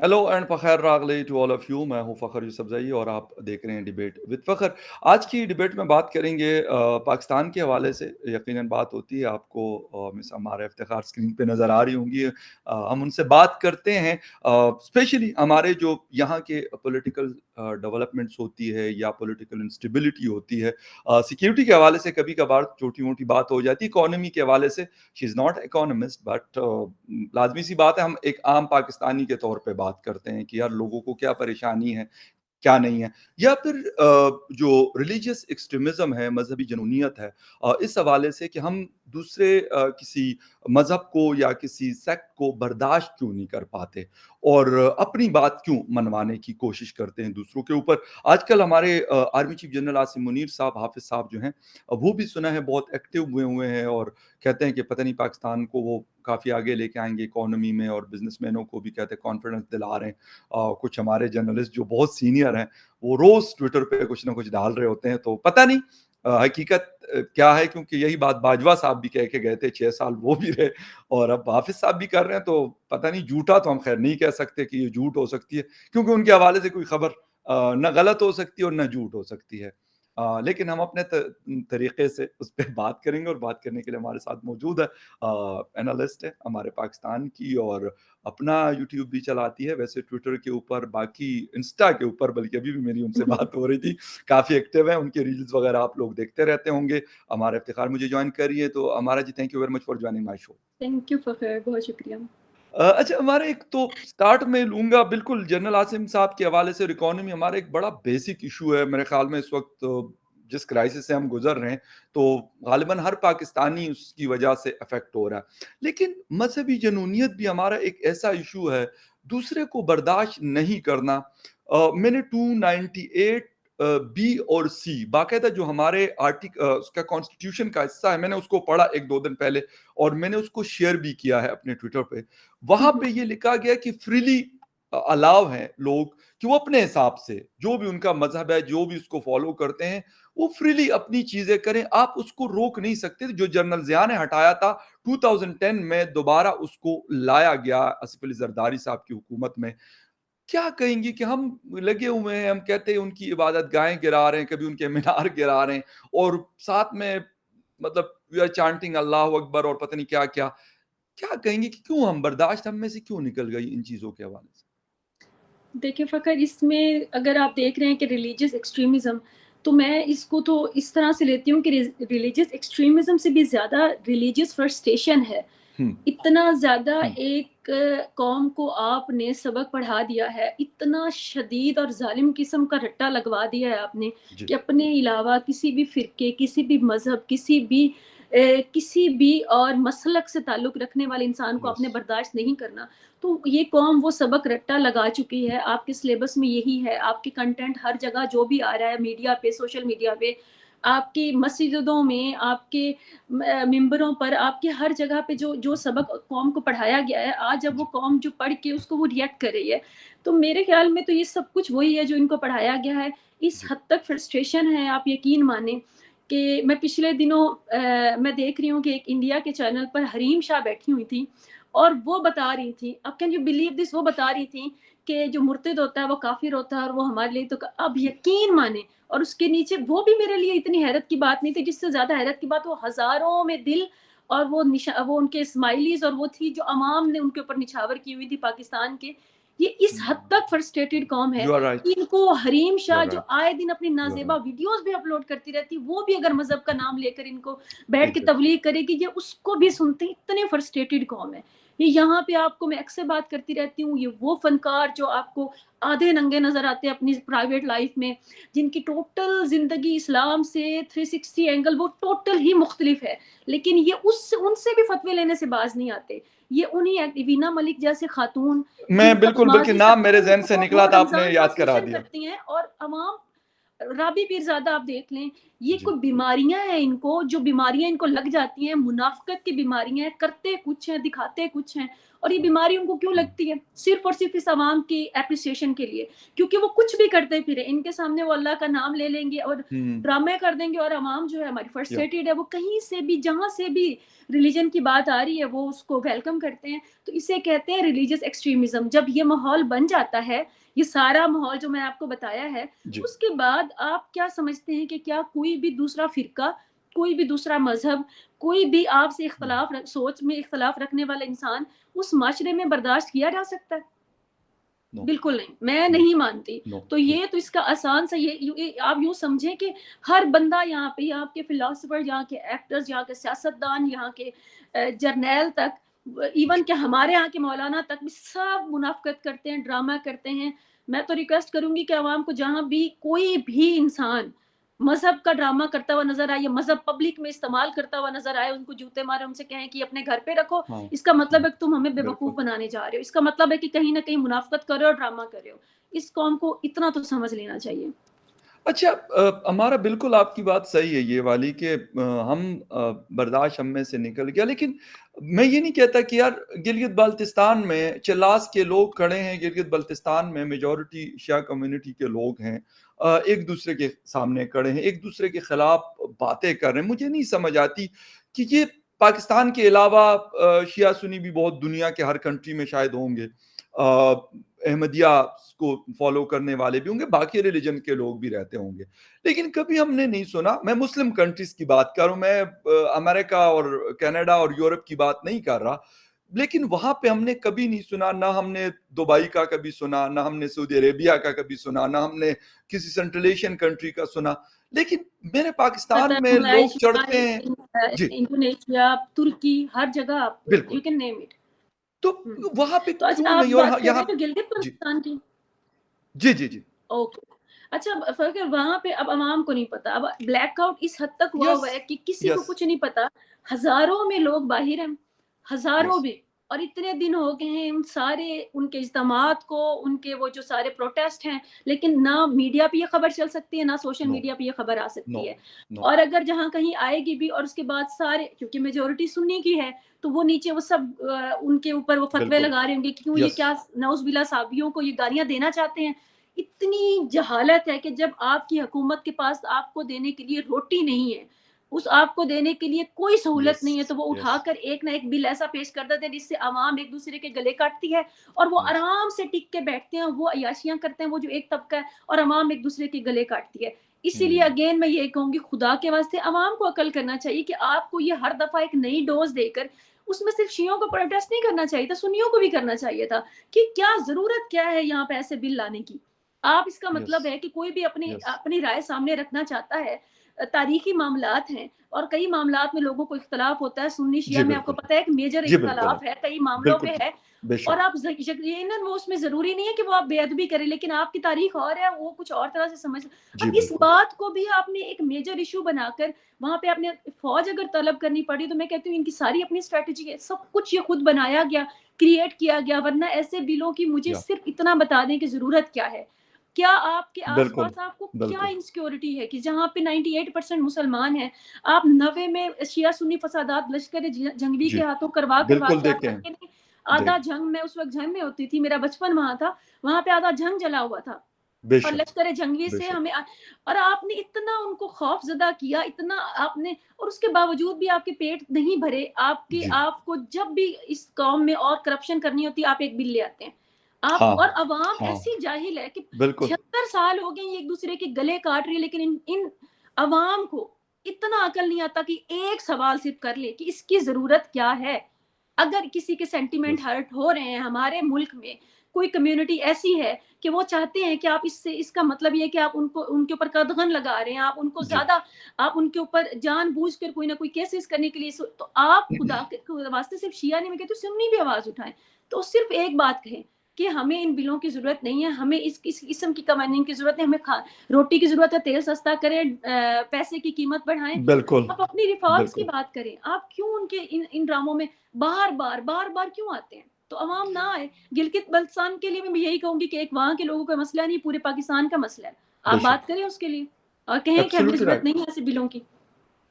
Hello and फ़खैर रागली to all of you. मैं हूँ फ़खर यूसुफ़ज़ई और आप देख रहे हैं डिबेट विद फ़खर। आज की डिबेट में बात करेंगे पाकिस्तान के हवाले से। यकीनन बात होती है आपको मिस हमारा इफ्तिख़ार स्क्रीन पे नज़र आ रही होंगी। हम उनसे बात करते हैं स्पेशली हमारे जो यहाँ के पॉलिटिकल डेवलपमेंट्स होती है या पॉलिटिकल इंस्टेबिलिटी होती है। सिक्योरिटी के हवाले से कभी-कभार छोटी-मोटी बात हो जाती है, इकोनॉमी के हवाले से she is not economist but लाज़मी सी बात है हम एक आम पाकिस्तानी के तौर पे बात करते हैं कि यार लोगों को क्या परेशानी है, क्या नहीं है? या फिर जो रिलीजियस एक्सट्रीमिज़्म है, मज़हबी जुनूनियत है इस हवाले से कि हम दूसरे किसी मज़हब को या किसी सेक्ट को बर्दाश्त क्यों नहीं कर पाते और अपनी बात क्यों मनवाने की कोशिश करते हैं दूसरों के ऊपर। आजकल हमारे army chief general Asim Munir साहब, हाफ़िज़ साहब जो हैं वो भी सुना है बहुत एक्टिव हुए हुए हैं और कहते हैं कि पता नहीं पाकिस्तान को वो काफ़ी आगे लेके आएँगे इकोनॉमी में और बिज़नेसमैनों को भी कहते हैं कॉन्फिडेंस दिला रहे हैं। कुछ हमारे जर्नलिस्ट जो बहुत सीनियर हैं, वो रोज़ ट्विटर पे कुछ ना कुछ डाल रहे होते हैं, तो पता नहीं हकीकत क्या है क्योंकि यही बात बाजवा साहब भी कह के गए थे, 6 साल वो भी रहे और अब हाफ़िज़ साहब भी कर रहे हैं, तो पता नहीं झूठा तो हम ख़ैर नहीं कह सकते कि ये झूठ हो सकती है, क्योंकि उनके हवाले से कोई खबर ना गलत हो सकती है और ना झूठ हो सकती है। लेकिन हम अपने तरीके से उस पे बात करेंगे और बात करने के लिए हमारे साथ मौजूद है एनालिस्ट है हमारे पाकिस्तान की और अपना यूट्यूब भी चलाती है, वैसे ट्विटर के ऊपर, बाकी इंस्टा के ऊपर, बल्कि अभी भी मेरी उनसे बात हो रही थी, काफ़ी एक्टिव हैं, उनके रील्स वगैरह आप लोग देखते रहते होंगे। हमारा इफ्तिखार मुझे जॉइन कर रही है, तो Ammara ji thank you very much for joining my show. Thank you Fakhar, बहुत शुक्रिया। अच्छा हमारा एक तो स्टार्ट में लूँगा बिल्कुल जनरल आसिम साहब के हवाले से और इकोनॉमी हमारा एक बड़ा बेसिक इश्यू है मेरे ख़्याल में इस वक़्त जिस क्राइसिस से हम गुज़र रहे हैं, तो ग़ालिबन हर पाकिस्तानी उसकी वजह से अफ़ेक्ट हो रहा है। लेकिन मज़हबी जनूनियत भी हमारा एक ऐसा इश्यू है, दूसरे को बर्दाश्त नहीं करना। मैंने 298 बी और सी बाकायदा जो हमारे उसका कॉन्स्टिट्यूशन का हिस्सा है, मैंने उसको पढ़ा 1-2 दिन पहले और मैंने उसको शेयर भी किया है अपने ट्विटर पे। वहाँ पे ये लिखा गया कि फ्रीली अलाउ हैं लोग कि वो अपने हिसाब से जो भी उनका मज़हब है, जो भी उसको फ़ॉलो करते हैं, वो फ्रीली अपनी चीज़ें करें, आप उसको रोक नहीं सकते। जो जनरल ज़िया ने हटाया था 2010 में दोबारा उसको लाया गया आसिफ अली ज़रदारी साहब की हुकूमत में। क्या कहेंगी कि हम लगे हुए हैं, हम कहते हैं उनकी इबादत गाहें गिरा रहे हैं, कभी उनके मीनार गिरा रहे हैं और साथ में मतलब वी आर चांटिंग अल्लाहू अकबर और पता नहीं क्या-क्या। क्या कहेंगे कि क्यों हम बर्दाश्त हम में से क्यों निकल गई इन चीज़ों के हवाले से? देखिए फ़खर, इसमें अगर आप देख रहे हैं कि रिलीजियस एक्सट्रीमिज़्म, तो मैं इसको तो इस तरह से लेती हूँ कि रिलीजियस एक्सट्रीमिज़्म से भी ज़्यादा रिलीजियस फ्रस्ट्रेशन है। हुँ, इतना ज़्यादा हुँ, एक कौम को आपने सबक पढ़ा दिया है, इतना शदीद और ज़ालिम किस्म का रट्टा लगवा दिया है आपने जी, कि अपने अलावा किसी भी फ़िरके, किसी भी मज़हब, किसी भी और मसलक से ताल्लुक़ रखने वाले इंसान को यस, आपने बर्दाश्त नहीं करना। तो ये कौम वो सबक रट्टा लगा चुकी है, आपके सिलेबस में यही है, आपके कंटेंट हर जगह जो भी आ रहा है मीडिया पे, सोशल मीडिया पे, आपकी मस्जिदों में, आपके मिंबरों पर, आपके हर जगह पे जो जो सबक कौम को पढ़ाया गया है, आज अब वो जी, कौम जो पढ़ के उसको वो रिएक्ट कर रही है। तो मेरे ख़्याल में तो ये सब कुछ वही है जो इनको पढ़ाया गया है। इस जी, हद तक फ्रस्ट्रेशन है, आप यकीन मानें कि मैं पिछले दिनों मैं देख रही हूँ कि एक इंडिया के चैनल पर हरीम शाह बैठी हुई थी और वो बता रही थी, अब कैन यू बिलीव दिस, वो बता रही थी कि जो मुर्तिद होता है वो काफ़िर होता है और वो हमारे लिए तो अब यकीन माने। और उसके नीचे वो भी मेरे लिए इतनी हैरत की बात नहीं थी, जिससे ज़्यादा हैरत की बात वो हज़ारों में दिल और वो उनके स्माइलीज़ और वो थी जो अवाम ने उनके ऊपर निछावर की हुई थी पाकिस्तान के। ये इस हद तक फ्रस्ट्रेटेड कौम है यू आर राइट, कि इनको हरीम यू शाह आर जो राइट, आए दिन अपनी यू आर नाज़ेबा राइट, वीडियोज़ भी अपलोड करती रहती, वो भी अगर मज़हब का नाम लेकर इनको बैठ के एग्ज़ैक्टली, तबलीग करेगी, ये उसको भी सुनते हैं, इतने फ्रस्ट्रेटेड कौम है। ये यहाँ पे आपको मैं अक्सर बात करती रहती हूँ, ये वो फ़नकार जो आपको आधे नंगे नज़र आते हैं अपनी प्राइवेट लाइफ़ में, जिनकी टोटल ज़िंदगी इस्लाम से 360 एंगल वो टोटल ही मुख्तलिफ है। लेकिन ये उससे उनसे भी फ़तवे लेने से बाज़ नहीं आते। ये उन्हीं वीना मलिक जैसे खातून मैं जिनको बिल्कुल बल्कि नमाज़ी नाम मेरे करते हैं, ज़हन से वो निकला था आपने रमज़ान का याद करा सेशन दिया। करती हैं और अवाम राबी पीरज़ादा आप देख लें, ये जी, कोई बीमारियाँ हैं इनको, जो बीमारियाँ इनको लग जाती हैं, मुनाफ़िक़त की बीमारियाँ हैं, करते कुछ हैं, दिखाते कुछ हैं और ये बीमारी उनको क्यों लगती है? सिर्फ़ और सिर्फ़ इस अवाम की एप्रिसिएशन के लिए, क्योंकि वो कुछ भी करते फिरें, इनके सामने वो अल्लाह का नाम ले लेंगे और हुँ, ड्रामे कर देंगे और अवाम जो है हमारी या फ्रस्ट्रेटेड है, वो कहीं से भी जहाँ से भी रिलीजन की बात आ रही है, वो उसको वेलकम करते हैं। तो इसे कहते हैं रिलीजियस एक्सट्रीमिज़्म। जब ये माहौल बन जाता है, ये सारा माहौल जो मैं आपको बताया है, जी। उसके बाद आप क्या समझते हैं कि क्या कोई भी दूसरा फ़िरका, कोई भी दूसरा मज़हब, कोई भी आपसे हुँ, सोच में इख्तलाफ रखने वाला इंसान उस माशरे में बर्दाश्त किया जा सकता है? नो, बिल्कुल नहीं, मैं नो, नहीं मानती। नो, तो जी, ये तो इसका आसान सा ये आप यूँ समझें कि हर बंदा यहाँ पे, यहाँ के फिलॉसफर, यहाँ के एक्टर्स, यहाँ के सियासतदान, यहाँ के जर्नैल तक, इवन जी, कि हमारे यहाँ के मौलाना तक भी सब मुनाफ़िक़त करते हैं, ड्रामा करते हैं। मैं तो रिक्वेस्ट करूँगी कि अवाम को जहाँ भी कोई भी इंसान मज़हब का ड्रामा करता हुआ नज़र आए या मज़हब पब्लिक में इस्तेमाल करता हुआ नज़र आए, उनको जूते मारें, उनसे कहें कि अपने घर पे रखो। हाँ, इसका मतलब हाँ, है कि तुम हमें बेवकूफ़ बिल्कुल। बनाने जा रहे हो। इसका मतलब है कि कहीं न कहीं मुनाफ़िक़त कर रहे हो और ड्रामा कर रहे हो। इस कौम को इतना तो समझ लेना चाहिए। अच्छा हमारा बिल्कुल आपकी बात सही है ये वाली कि हम बर्दाश्त हम में से निकल गया लेकिन मैं ये नहीं कहता कि यार गिलगित-बाल्टिस्तान में चिल्लास के लोग खड़े हैं, गिलगित-बाल्टिस्तान में मेजॉरिटी शिया कम्युनिटी के लोग हैं। एक-दूसरे के सामने खड़े हैं, एक-दूसरे के खिलाफ बातें कर रहे हैं। मुझे नहीं समझ आती कि ये पाकिस्तान के अलावा शिया सुन्नी भी बहुत दुनिया के हर कंट्री में शायद होंगे। अहमदिया को फॉलो करने वाले भी होंगे, बाकी रिलीजन के लोग भी रहते होंगे। लेकिन कभी हमने नहीं सुना मैं मुस्लिम कंट्रीज़ की बात कर रहा हूँ, मैं अमेरिका और कनाडा और यूरोप की बात नहीं कर रहा। लेकिन वहाँ पे हमने कभी नहीं सुना, ना हमने दुबई का कभी सुना, ना हमने सऊदी अरेबिया का कभी सुना, ना हमने किसी सेंट्रल एशियन कंट्री का सुना। लेकिन मेरे पाकिस्तान कतर, में लोग मलेशिया, चढ़ते हैं जी, इंडोनेशिया, तुर्की, हर जगह आप बिल्कुल। You can name it. तो हुँ। वहाँ पे तो अच्छा क्यों आप नहीं और बात कर रहे यहाँ हैं तो जी। गिलगित-बल्तिस्तान की? जी, जी, जी। ओके। अच्छा फ़र्क है वहाँ पे अब अवाम को नहीं पता। अब ब्लैकआउट इस हद तक हुआ यस, हुआ है कि किसी को यस, कुछ नहीं पता। हज़ारों में लोग बाहिर हैं, हज़ारों यस, में और इतने दिन हो गए हैं उन सारे उनके इज्तिमात को, उनके वो जो सारे प्रोटेस्ट हैं, लेकिन ना मीडिया पे ये खबर चल सकती है, ना सोशल नो, मीडिया पे ये खबर आ नो, सकती है। नो, और अगर जहाँ कहीं आएगी भी और उसके बाद सारे क्योंकि मेजॉरिटी सुन्नी की है, तो वो नीचे वो सब उनके ऊपर वो फतवे बिल्कुल। लगा रहे होंगे कि क्यों ये यस, क्या नाउज़ुबिल्लाह साहबियों को ये गालियाँ देना चाहते हैं। इतनी जहालत है कि जब आपकी हुकूमत के पास आपको देने के लिए रोटी नहीं है, उस आपको देने के लिए कोई सहूलत यस, नहीं है, तो वो यस, उठाकर एक ना एक बिल ऐसा पेश कर देते हैं जिससे आवाम एक-दूसरे के गले काटती है और वो यस, आराम से टिक के बैठते हैं, वो अय्याशियाँ करते हैं, वो जो एक तबका है और आवाम एक-दूसरे के गले काटती है। इसीलिए हुँ, अगेन मैं ये कहूँगी खुदा के वास्ते आवाम को अकल करना चाहिए कि आपको ये हर दफ़ा एक नई डोज़ देकर उसमें सिर्फ़ शियों को प्रोटेस्ट नहीं करना चाहिए था, सुन्नियों को भी करना चाहिए था कि क्या ज़रूरत क्या है यहाँ पे ऐसे बिल लाने की? आप इसका यस, मतलब है कि कोई भी अपनी यस, अपनी राय सामने रखना चाहता है। तारीखी मामलात हैं और कई मामलात में लोगों को इख्तलाफ होता है, सुन्नी-शिया जी, में आपको बिल्कुल। पता है एक मेजर जी, बिल्कुल है। इख्तलाफ है, कई मामलों बिल्कुल पे ठीक, है और बेशक। आप यकीनन वो उसमें ज़रूरी नहीं है कि वो आप बेअदबी करें, लेकिन आपकी तारीख और है, वो कुछ और तरह से समझ जी, अब इस बिल्कुल। बात को भी आपने एक मेजर इश्यू बनाकर वहाँ पे आपने फ़ौज अगर तलब करनी पड़ी, तो मैं कहती हूँ इनकी सारी अपनी स्ट्रैटेजी है, सब कुछ ये खुद बनाया गया, क्रिएट किया गया, वरना ऐसे बिलों की मुझे या सिर्फ़ इतना बता दें कि ज़रूरत क्या है? क्या आपके बिल्कुल, आस-पास आपको क्या बिल्कुल। इनसिक्योरिटी है कि जहाँ पे 98% मुसलमान हैं, आप 90 में शिया-सुन्नी फसादात लश्कर-ए-जंगवी के जी, हाथों करवा-करवा बिल्कुल के आप देखे हैं। करके नहीं आधा देख जंग मैं उस वक़्त जंग में होती थी, मेरा बचपन वहाँ था, वहाँ पे आधा जंग जला हुआ था और बेशक, लश्कर-ए-जंगवी से बेशक। हमें और आपने इतना उनको खौफ़ज़दा किया, इतना आपने और उसके बावजूद भी आपके पेट नहीं भरे, जी, आपको जब भी इस कौम में और करप्शन करनी होती है, आप एक बिल ले आते हैं। आप हाँ, और अवाम हाँ, ऐसी जाहिल है कि बिल्कुल। 76 साल हो गए ये एक-दूसरे के गले काट रही है, लेकिन इन इन अवाम को इतना अकल नहीं आता कि एक सवाल सिर्फ़ कर ले कि इसकी ज़रूरत क्या है? अगर किसी के सेंटिमेंट यस, हर्ट हो रहे हैं हमारे मुल्क में, कोई कम्युनिटी ऐसी है कि वो चाहते हैं कि आप इससे इसका मतलब ये है कि आप उनको उनके ऊपर कदगन लगा रहे हैं, आप उनको जी। ज़्यादा आप उनके ऊपर जानबूझकर कोई ना कोई केसेस करने के लिए तो आप खुदा के वास्ते सिर्फ़ शिया नहीं मैं कहती हूँ सुन्नी भी आवाज़ उठाएँ। तो सिर्फ़ एक बात कहें कि हमें इन बिलों की ज़रूरत नहीं है, हमें इस किस्म की कवानीन की ज़रूरत है, हमें खा रोटी की ज़रूरत है, तेल सस्ता करें पैसे की कीमत बढ़ाएँ। बिल्कुल, आप अपनी रिफ़ॉर्म्स की बिल्कुल। बात करें, आप क्यों उनके इन ड्रामों में बार-बार क्यों आते हैं? तो अवाम ना आए। गिलगित-बल्तिस्तान के लिए मैं यही कहूँगी कि एक वहाँ के लोगों का मसला नहीं, पूरे पाकिस्तान का मसला है। आप बेशक। बात करें उसके लिए और कहें कि हमें एब्सोल्यूटली ज़रूरत राइट। नहीं है ऐसे बिलों की।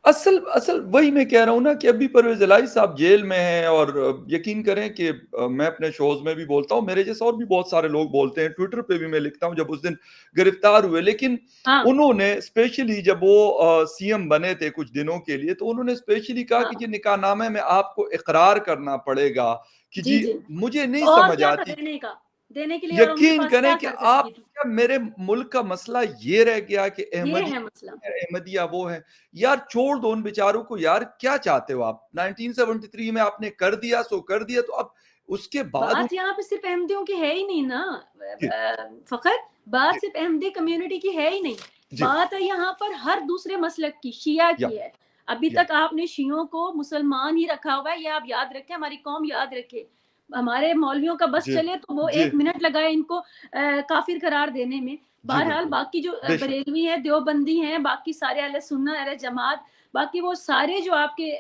असल असल वही मैं कह रहा हूँ ना कि अभी परवेज़ इलाही साहब जेल में हैं और यकीन करें कि मैं अपने शोज़ में भी बोलता हूँ, मेरे जैसे और भी बहुत सारे लोग बोलते हैं, ट्विटर पे भी मैं लिखता हूँ जब उस दिन गिरफ्तार हुए। लेकिन हाँ, उन्होंने स्पेशली जब वो सीएम बने थे कुछ दिनों के लिए, तो उन्होंने स्पेशली कहा कि हाँ। जी निकाहनामे में आपको इकरार करना पड़ेगा कि जी, जी जी। मुझे नहीं और समझ क्या था आती देने का? देने के लिए और उनके यकीन पास करें क्या कि करतब आप की थी? क्या मेरे मुल्क का मसला ये रह गया कि ये अहमदी है मसला। है, अहमदिया वो है। यार छोड़ दो उन बेचारों को यार, क्या चाहते हो आप? 1973 में आपने कर दिया सो कर दिया, तो अब उसके बाद उन बात यहाँ पे सिर्फ़ अहमदियों की है ही नहीं ना जी, फ़खर, बात जी, सिर्फ़ अहमदी कम्युनिटी की है ही नहीं। जी, बात है यहाँ पर हर दूसरे मसलक की, शिया या, की है। अभी या। तक आपने शियों को मुसलमान ही रखा हुआ है, ये आप याद रखें, हमारी कौम याद रखे। हमारे मौलवियों का बस जी, चले तो वो जी, 1 मिनट लगाए इनको काफ़िर करार देने में। जी, बहरहाल बिल्कुल। बाकी जो बेशक। बरेलवी हैं, देवबंदी हैं, बाकी सारे अहले सुन्नत, अहले जमात, बाकी वो सारे जो आपके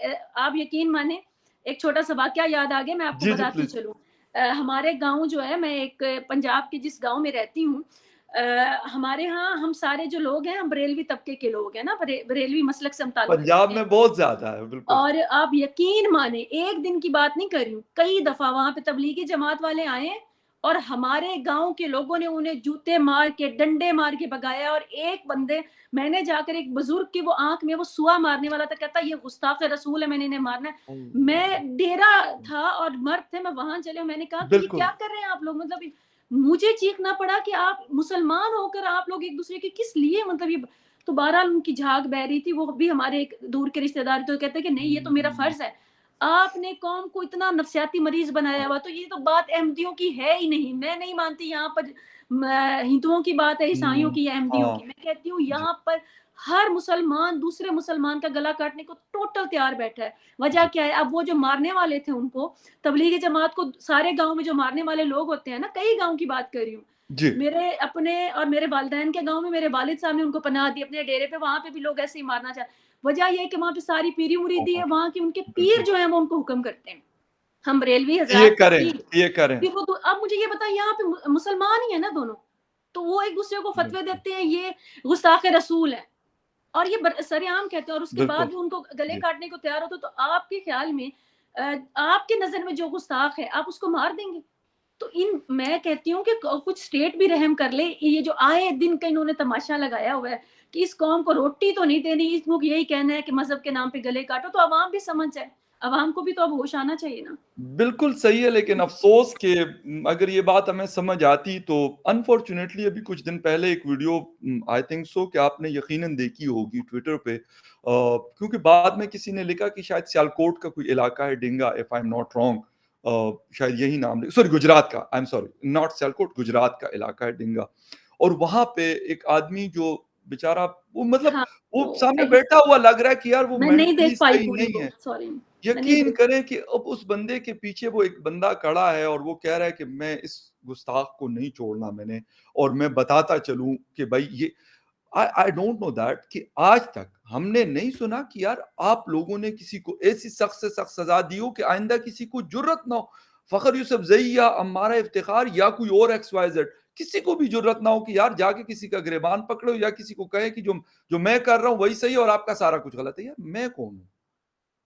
आप यकीन मानें, एक छोटा-सा वाकया याद आ गया, मैं आपको जी, जी, बताती प्लीज़। चलूँ। हमारे गाँव जो है मैं एक पंजाब के जिस गाँव में रहती हूँ अ, हमारे यहाँ हम सारे जो लोग हैं हम बरेलवी तबके के लोग हैं ना बरेलवी मसलक से हम ताल्लुक़ पंजाब रखते हैं। में बहुत ज़्यादा है, बिल्कुल। और आप यकीन माने एक दिन की बात नहीं कर रही हूँ, कई दफ़ा वहाँ पे तबलीगी जमात वाले आए हैं और हमारे गाँव के लोगों ने उन्हें जूते मार के, डंडे मार के भगाया और एक बंदे मैंने जाकर एक बुज़ुर्ग की वो आँख में वो सुआ मारने वाला था, कहता ये गुस्ताख़ रसूल है, मैंने इन्हें मारना है। मैं डेरा था और मर्द थे, मैं वहाँ चले मैंने कहा कि ये क्या बिल्कुल। कर रहे हैं आप लोग? मतलब मुझे चीखना पड़ा कि आप मुसलमान होकर आप लोग एक-दूसरे के किस लिए मतलब ये तो बहरहाल उनकी झाग बह रही थी, वो भी हमारे एक दूर के रिश्तेदार तो कहते हैं कि नहीं ये तो मेरा हुँ, फ़र्ज़ है। आपने कौम को इतना नफ़सियाती मरीज़ बनाया हुआ, तो ये तो बात अहमदियों की है ही नहीं। मैं नहीं मानती यहाँ पर म हिंदुओं की बात है, ईसाइयों हुँ, की या अहमदियों हाँ, की। मैं कहती हूँ जी, यहाँ पर हर मुसलमान दूसरे मुसलमान का गला काटने को टोटल तैयार बैठा है। वजह जी, क्या है? अब वो जो मारने वाले थे उनको, तबलीगी जमात को सारे गाँव में जो मारने वाले लोग होते हैं ना, कई गाँव की बात कर रही हूँ। जी, मेरे अपने और मेरे वालिदैन के गाँव में मेरे वालिद साहब ने उनको पनाह दी अपने डेरे पे, वहाँ पे भी लोग ऐसे ही मारना चाह वजह ये है कि वहाँ पे सारी पीरी-मुरीदी है, हाँ, वहाँ के उनके पीर बिल्कुल। जो हैं वो उनको हुक्म करते हैं। हम बरेलवी ये हज़रात के करें, पीर, ये करें। फिर वो दो अब मुझे ये बताइए यहाँ पे मुसलमान ही है ना दोनों, तो वो एक-दूसरे को फ़तवे बिल्कुल, देते हैं, ये गुस्ताख़ रसूल है और ये सरेआम कहते हैं और उसके बाद बिल्कुल। भी उनको गले जी। काटने को तैयार होते हो, तो आपके ख़्याल में अ, आपकी नज़र में जो गुस्ताख़ है, आप उसको मार देंगे? तो इन मैं कहती हूँ कि कुछ स्टेट भी रहम कर ले, ये जो आए दिन का इन्होंने तमाशा लगाया हुआ है कि इस कौम को रोटी तो नहीं देनी, इसको यही कहना है कि मज़हब के नाम पे गले काटो, तो अवाम भी समझ जाए। अवाम को भी तो अब होश आना चाहिए ना। बिल्कुल सही है, लेकिन अफ़सोस कि अगर ये बात हमें समझ आती तो अनफॉर्च्यूनेटली अभी कुछ दिन पहले एक वीडियो आई थिंक सो कि आपने यकीनन देखी होगी ट्विटर पे क्योंकि बाद में किसी ने लिखा कि शायद सियालकोट का कोई इलाका है Dinga if I am not wrong शायद यही नाम सॉरी गुजरात का I am sorry not Sialkot Gujrat का इलाका है डिंगा और वहाँ पे एक आदमी जो बेचारा वो मतलब हाँ, वो वो सामने आई बैठा हुआ लग रहा है कि यार वो मैं नहीं मेंटली देख पाई सही पूरी नहीं वो, है सॉरी मैं नहीं यकीन देख करें कि अब उस बंदे के पीछे वो एक बंदा खड़ा है और वो कह रहा है कि मैं इस गुस्ताख को नहीं छोड़ना मैंने और मैं बताता चलूं कि भाई ये आई आई डोंट नो दैट कि आज तक हमने नहीं सुना कि यार आप लोगों ने किसी को ऐसी सख्त से सख्त सजा दी हो कि आइंदा किसी को जुर्रत ना हो फखर यूसुफ जई या अम्मारा इफ्तिखार या कोई और एक्स वाई जेड किसी को भी जुर्रत ना हो कि यार जाके किसी का गिरबान पकड़ो या किसी को कहे कि जो जो मैं कर रहा हूं वही सही है और आपका सारा कुछ गलत है यार मैं कौन हूं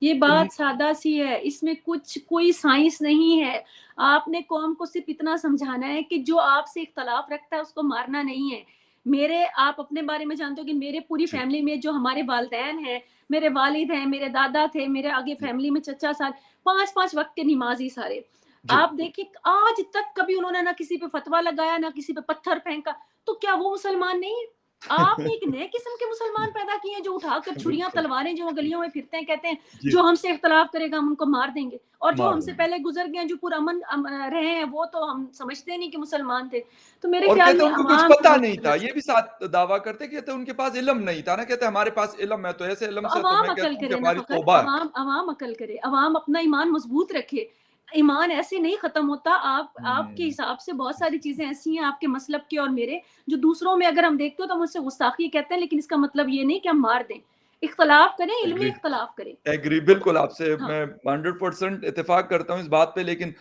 ये तुम बात सादा-सी है, इसमें कुछ कोई साइंस नहीं है। आपने कौम को सिर्फ़ इतना समझाना है कि जो आपसे इख्तलाफ रखता है उसको मारना नहीं है। मेरे आप अपने बारे में जानते हो कि मेरे पूरी जी फ़ैमिली में जो हमारे वालिदैन हैं, मेरे वालिद हैं, मेरे दादा थे, मेरे आगे जी फ़ैमिली में चचा साहब 5-5 वक़्त के नमाज़ी सारे। जी आप देखिए आज तक कभी उन्होंने ना किसी पे फ़तवा लगाया, ना किसी पे पत्थर फेंका, तो क्या वो मुसलमान नहीं है? आपने एक नए किस्म के मुसलमान पैदा किए हैं जो उठाकर छुरियाँ, बिल्कुल, तलवारें जो गलियों में फिरते हैं, कहते हैं जी, जो हमसे इख्तलाफ करेगा हम उनको मार देंगे और जो मार हमसे देंगे। पहले गुज़र गए हैं, जो पुरअमन रहे हैं, वो तो हम समझते नहीं कि मुसलमान थे। तो मेरे और ख़्याल कहते में हैं उनको कुछ अवाम को पता होश नहीं करना था, ये भी चाहिए। साथ दावा करते कहते उनके पास इल्म नहीं था ना, कहते हमारे पास इल्म है, तो ऐसे इल्म तो से तो अवाम मैं अकल कहता हूँ कि करे ना हमारी फ़खर, तौबा है। अवाम अकल करे, अवाम अपना ईमान मज़बूत रखे। ईमान ऐसे नहीं ख़त्म होता, आपके हुँ, हिसाब से बहुत सारी चीज़ें ऐसी हैं आपके मसलब की और मेरे, जो दूसरों में अगर हम देखते हो तो हम उससे गुस्ताख़ी कहते हैं, लेकिन इसका मतलब ये नहीं कि हम मार दें। इख्तलाफ करें, इल्मी एग्री, इख्तलाफ करें। एग्री तो बिल्कुल आपसे हाँ। मैं 100% इत्तेफ़ाक करता हूँ इस बात पे लेकिन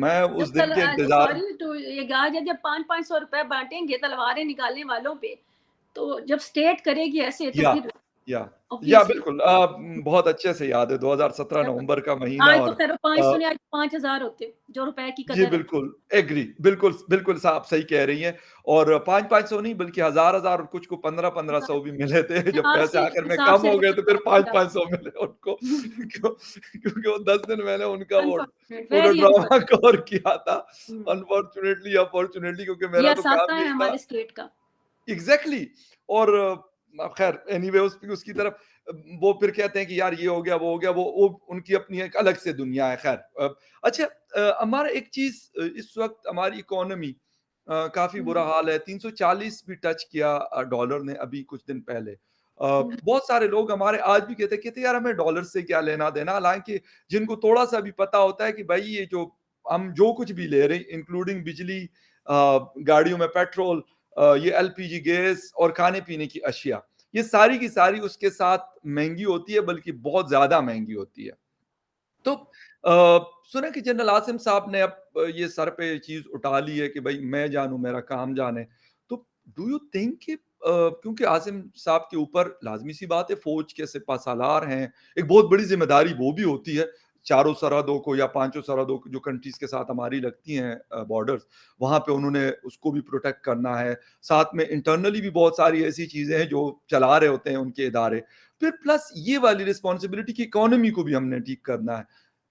मैं उस दिन के इंतज़ार सॉरी तो ये आज जब 5-500 रुपए बाँटेंगे तलवारें निकालने वालों पे, तो जब स्टेट करेगी ऐसे तो या फिर या या ऑब्वियसली। बिल्कुल बहुत अच्छे से याद है 2017 नवंबर का महीना आज तो और खैर 500 नहीं, आज 5000 होते, जो रुपए की जी, कदर है। बिल्कुल, एग्री बिल्कुल, बिल्कुल सा आप सही कह रही हैं और 5-500 नहीं बल्कि हज़ार-हज़ार और कुछ को 15-1500 भी मिले थे, जब आज पैसे के आखिर में हिसाब कम से हो गए लेके तो फिर बहुत ज़्यादा। 5-500 मिले उनको क्यों क्योंकि वो 10 दिन मैंने उनका वो अनफॉर्चुनेट, पूरा वेरी ड्रामा अनफॉर्चुनेट। कवर किया था। हुँ, अनफॉर्च्यूनेटली या फॉर्च्यूनेटली क्योंकि ये मेरा तो असासा काम है यही था हमारे स्टेट का। एग्ज़ैक्टली और ख़ैर एनीवे उसकी तरफ वो फिर कहते हैं कि यार ये हो गया, वो हो गया, वो उनकी अपनी एक अलग से दुनिया है ख़ैर। अच्छा हमारा एक चीज़ इस वक़्त हमारी इकोनॉमी काफ़ी बुरा हुँ, हाल है, 340 भी टच किया डॉलर ने अभी कुछ दिन पहले। हुँ, बहुत सारे लोग हमारे आज भी कहते हैं यार हमें डॉलर से क्या लेना-देना, हालाँकि जिनको थोड़ा-सा भी पता होता है कि भाई ये जो हम जो कुछ भी ले रहे हैं इंक्लूडिंग बिजली गाड़ियों में पेट्रोल ये एलपीजी गैस और खाने-पीने की अशिया, ये सारी की सारी उसके साथ महँगी होती है बल्कि बहुत ज़्यादा महँगी होती है। तो सुना कि जनरल आसिम साहब ने अब ये सर पे ये चीज़ उठा ली है कि भई मैं जानूँ मेरा काम जाने। तो डू यू थिंक कि क्योंकि आसिम साहब के ऊपर लाज़मी-सी बात है फ़ौज के सिपहसालार हैं, एक बहुत बड़ी ज़िम्मेदारी वो भी होती है, चारों सरहदों को या पाँचों सरहदों को जो कंट्रीज़ के साथ हमारी लगती हैं बॉर्डर्स, वहाँ पे उन्होंने उसको भी प्रोटेक्ट करना है। साथ में इंटरनली भी बहुत सारी ऐसी चीज़ें हैं जो चला रहे होते हैं उनके इदारे। फिर प्लस ये वाली रिस्पॉन्सिबिलिटी कि इकोनॉमी को भी हमने ठीक करना है।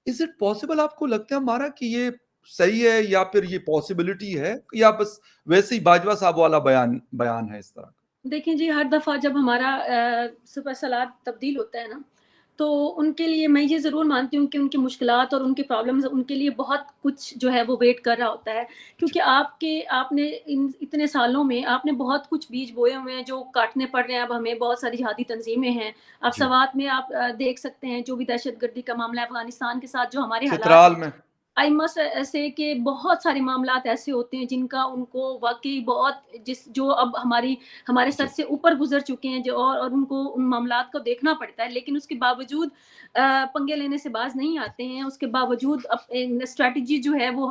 इज़ इट पॉसिबल आपको लगता है हमारा कि ये सही है या फिर ये पॉसिबिलिटी है या बस वैसे ही बाजवा साहब वाला बयान बयान है इस तरह का? देखिए जी, हर दफ़ा जब हमारा सुपह सलाद तब्दील होता है ना, तो उनके लिए मैं ये ज़रूर मानती हूँ कि उनकी मुश्किलात और उनकी प्रॉब्लम्स उनके लिए बहुत कुछ जो है वो वेट कर रहा होता है। जी, क्योंकि आपने इन इतने सालों में आपने बहुत कुछ बीज बोए हुए हैं जो काटने पड़ रहे हैं अब हमें, बहुत सारी जिहादी तंज़ीमें हैं। अब जी। सवात में आप देख सकते हैं जो भी दहशतगर्दी का मामला है अफ़गानिस्तान के साथ जो हमारे हालात चित्राल हैं। में आई मस्ट से कि बहुत सारे मामलात ऐसे होते हैं जिनका उनको वाक़ई बहुत जिस जो अब हमारे सर जी, से ऊपर गुज़र चुके हैं जो और उनको उन मामलात को देखना पड़ता है। लेकिन उसके बावजूद पंगे लेने से बाज़ नहीं आते हैं। उसके बावजूद स्ट्रैटेजी जो है वो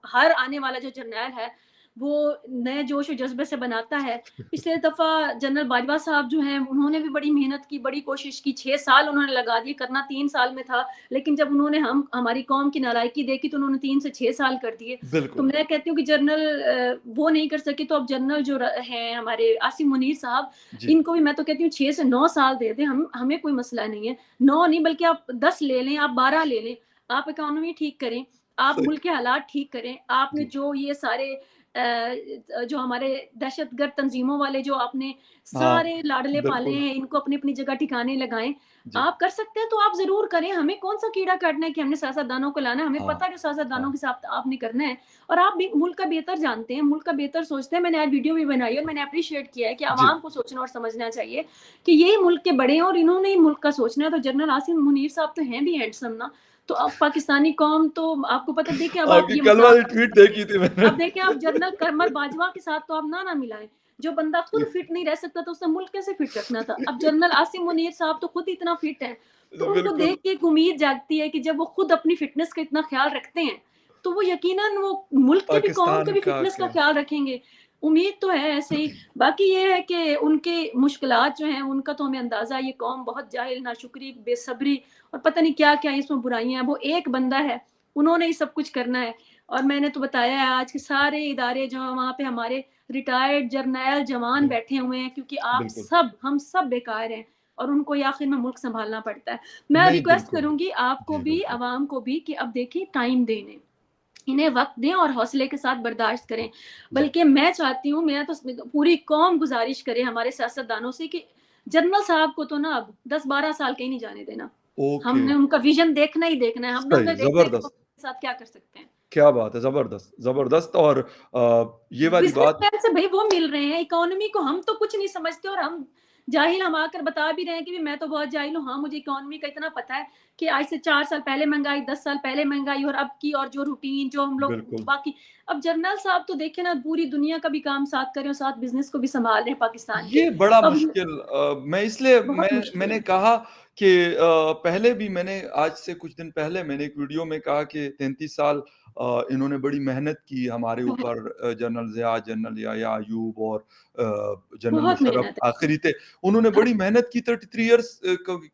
हर आने वाला जो जर्नैल है, वो नए जोश और जज़्बे से बनाता है। पिछले दफ़ा जनरल बाजवा साहब जो हैं, उन्होंने भी बड़ी मेहनत की, बड़ी कोशिश की, 6 साल उन्होंने लगा दिए, करना 3 साल में था। लेकिन जब उन्होंने हम हमारी कौम की नालायकी देखी तो उन्होंने 3 से 6 साल कर दिए। तो बिल्कुल। मैं कहती हूँ कि वो नहीं कर सके तो अब जनरल जो हैं हमारे आसिम मुनीर साहब, जी, इनको भी मैं तो कहती हूँ 6 से 9 साल दे दें, हमें कोई मसला नहीं है। 9 नहीं बल्कि आप 10 ले लें, आप 12 ले लें। आप इकोनॉमी ठीक करें, आप सही मुल्क के हालात ठीक करें। आपने जी, जो ये सारे जो हमारे दहशतगर्द तंज़ीमों वाले जो आपने हाँ, सारे लाडले पाले बिल्कुल, हैं, इनको अपनी-अपनी जगह ठिकाने लगाएँ। जी, आप कर सकते हैं तो आप ज़रूर करें, हमें कौन-सा कीड़ा काटना है कि हमने सियासतदानों को लाना है, हमें हाँ, पता है कि सियासतदानों हाँ, के साथ आपने करना है और आप भी मुल्क का बेहतर जानते हैं, मुल्क का बेहतर सोचते हैं। मैंने आज वीडियो भी बनाई और मैंने एप्रिशिएट किया है कि जी, अवाम को सोचना और समझना चाहिए कि यही मुल्क के बड़े हैं और इन्होंने ही मुल्क का सोचना है। तो जनरल आसिम मुनीर साहब तो हैं भी हैंडसम ना, तो अब पाकिस्तानी कौम तो आपको पता देखिए अब आप आपकी ये कल मज़ाक वाली ट्वीट देखी थी मैंने। अब देखें आप जनरल कमर बाजवा के साथ तो आप ना मिलाएँ। जो बंदा खुद फिट नहीं रह सकता तो उसने मुल्क कैसे फिट रखना था? अब जनरल आसिम मुनीर साहब तो खुद इतना फिट हैं, तो उनको बिल्कुल, देख के एक उम्मीद जागती है कि जब वो खुद अपनी फिटनेस का इतना ख़्याल रखते हैं, तो वो यकीनन वो मुल्क के भी कौम के पाकिस्तान भी का फिटनेस का क्या ख़्याल रखेंगे। उम्मीद तो है ऐसे ही। बाकी ये है कि उनकी मुश्किलात जो हैं उनका तो हमें अंदाज़ा है ये कौम बहुत जाहिल, नाशुक्री, बेसब्री और पता नहीं क्या-क्या इसमें बुराइयाँ हैं। वो एक बंदा है, उन्होंने ही सब कुछ करना है। और मैंने तो बताया है आज के सारे इदारे जो हैं वहाँ पे हमारे रिटायर्ड जर्नैल जवान जी, बैठे हुए हैं क्योंकि बिल्कुल। हम सब बेकार हैं और उनको ये आखिर में मुल्क सँभालना पड़ता है। मैं नहीं, रिक्वेस्ट बिल्कुल। करूँगी आपको जी, भी, बिल्कुल। अवाम को भी कि अब देखिए टाइम दें इन्हें। इन्हें वक़्त दें और हौसले के साथ बर्दाश्त करें। जी, बल्कि मैं चाहती हूँ मैं तो पूरी कौम गुज़ारिश करे हमारे सियासतदानों से कि जनरल साहब को तो ना अब 10-12 साल कहीं नहीं जाने देना। ओके, हमने उनका विज़न देखना ही देखना है। हमने सही, उन्हें देखना है कि वो ज़बरदस्त। हमारे साथ क्या कर सकते हैं। क्या बात है! ज़बरदस्त, ज़बरदस्त और ये वाली बात बिज़नेसमैन से भई वो मिल रहे हैं, इकोनॉमी को हम तो कुछ नहीं समझते और हम आकर बता भी रहे हैं कि भई मैं तो बहुत जाहिल हूँ। हाँ, मुझे इकोनॉमी का इतना पता है कि आज से 4 साल पहले महँगाई, 10 साल पहले महँगाई और अब की और जो रूटीन जो हम लोग बिल्कुल। बाकी अब जनरल साहब तो देखिए ना पूरी दुनिया का भी काम साथ कर रहे हैं और साथ बिज़नेस को भी सँभाल रहे हैं पाकिस्तान के। ये बड़ा तो अब ये मुश्किल मैं इसलिए बहुत मुश्किल मैंने है। कहा कि पहले भी मैंने आज से कुछ दिन पहले मैंने एक वीडियो में कहा कि 33 साल इन्होंने बड़ी मेहनत की हमारे बहुत, ऊपर, जनरल ज़िया, जनरल याह्या अय्यूब और जनरल बहुत मुशर्रफ मेहनत है। आखिरी थे। उन्होंने हाँ, बड़ी मेहनत की, 33 इयर्स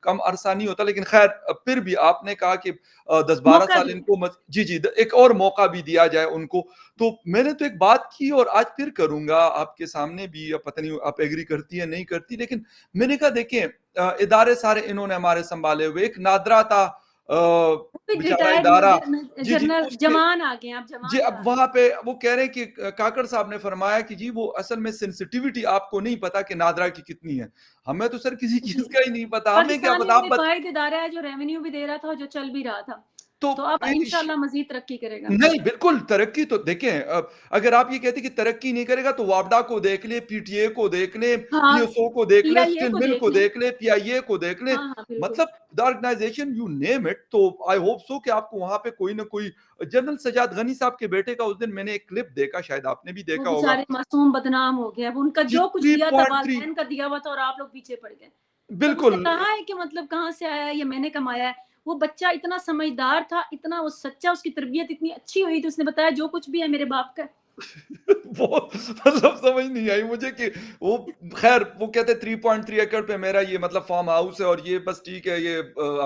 कम अरसा नहीं होता, लेकिन ख़ैर फिर भी आपने कहा कि 10-12 मौका साल दिया। इनको मत जी, जी, एक और मौका भी दिया जाए उनको। तो मैंने तो एक बात की और आज फिर करूँगा आपके सामने भी, अब पता नहीं आप एग्री करती हैं, नहीं करती, लेकिन मैंने कहा देखें, इदारे सारे इन्होंने हमारे सँभाले हुए, एक नादरा था वो भी बेचारा रिटायर्ड इदारा। जी, जी, जनरल उसने जवान आ गए, आप जी, जवान अब जा रहे वहाँ पे वो कह रहे हैं कि काकड़ साहब ने फरमाया कि जी वो असल में सेंसिटिविटी आपको नहीं पता कि नादरा की कितनी है। हमें तो सर किसी हैं। चीज़ जी। का ही नहीं पता, हमें क्या पाकिस्तान में पता, वो आप एक वाहिद इदारा है जो रेवेन्यू भी दे रहा था और जो चल भी रहा था। तो तो अब मेरी श इंशाल्लाह मज़ीद तरक्की करेगा। नहीं, बिल्कुल तरक्की तो देखें, अगर आप ये कहते हैं कि तरक्की नहीं करेगा तो वापडा को देख लें, पीटीए को देख लें, हाँ, पीएसओ को देख लें, पीआईए स्टील को मिल देख को लें। देख लें, पीआईए को देख लें, हाँ, हाँ, बिल्कुल। मतलब the organisation you name it. तो आई होप सो कि आपको वहाँ पे कोई ना कोई, जनरल सज्जाद गनी साहब के बेटे का उस दिन मैंने एक क्लिप देखा, शायद आपने भी वो देखा होगा। बेचारे मासूम बदनाम हो गए। अब उनका जी, जो कुछ दिया था 3.3 वालिदैन का दिया हुआ था और आप लोग पीछे पड़ गए। जब उसने बिल्कुल। कहा है कि मतलब कहाँ से आया है, ये मैंने कमाया है। वो बच्चा इतना समझदार था, इतना वो सच्चा, उसकी तरबियत इतनी अच्छी हुई थी, उसने बताया जो कुछ भी है मेरे बाप का है। वो मतलब समझ नहीं आई मुझे कि वो, खैर वो कहते 3.3 एकड़ पे मेरा ये मतलब फार्म हाउस है और ये बस ठीक है, ये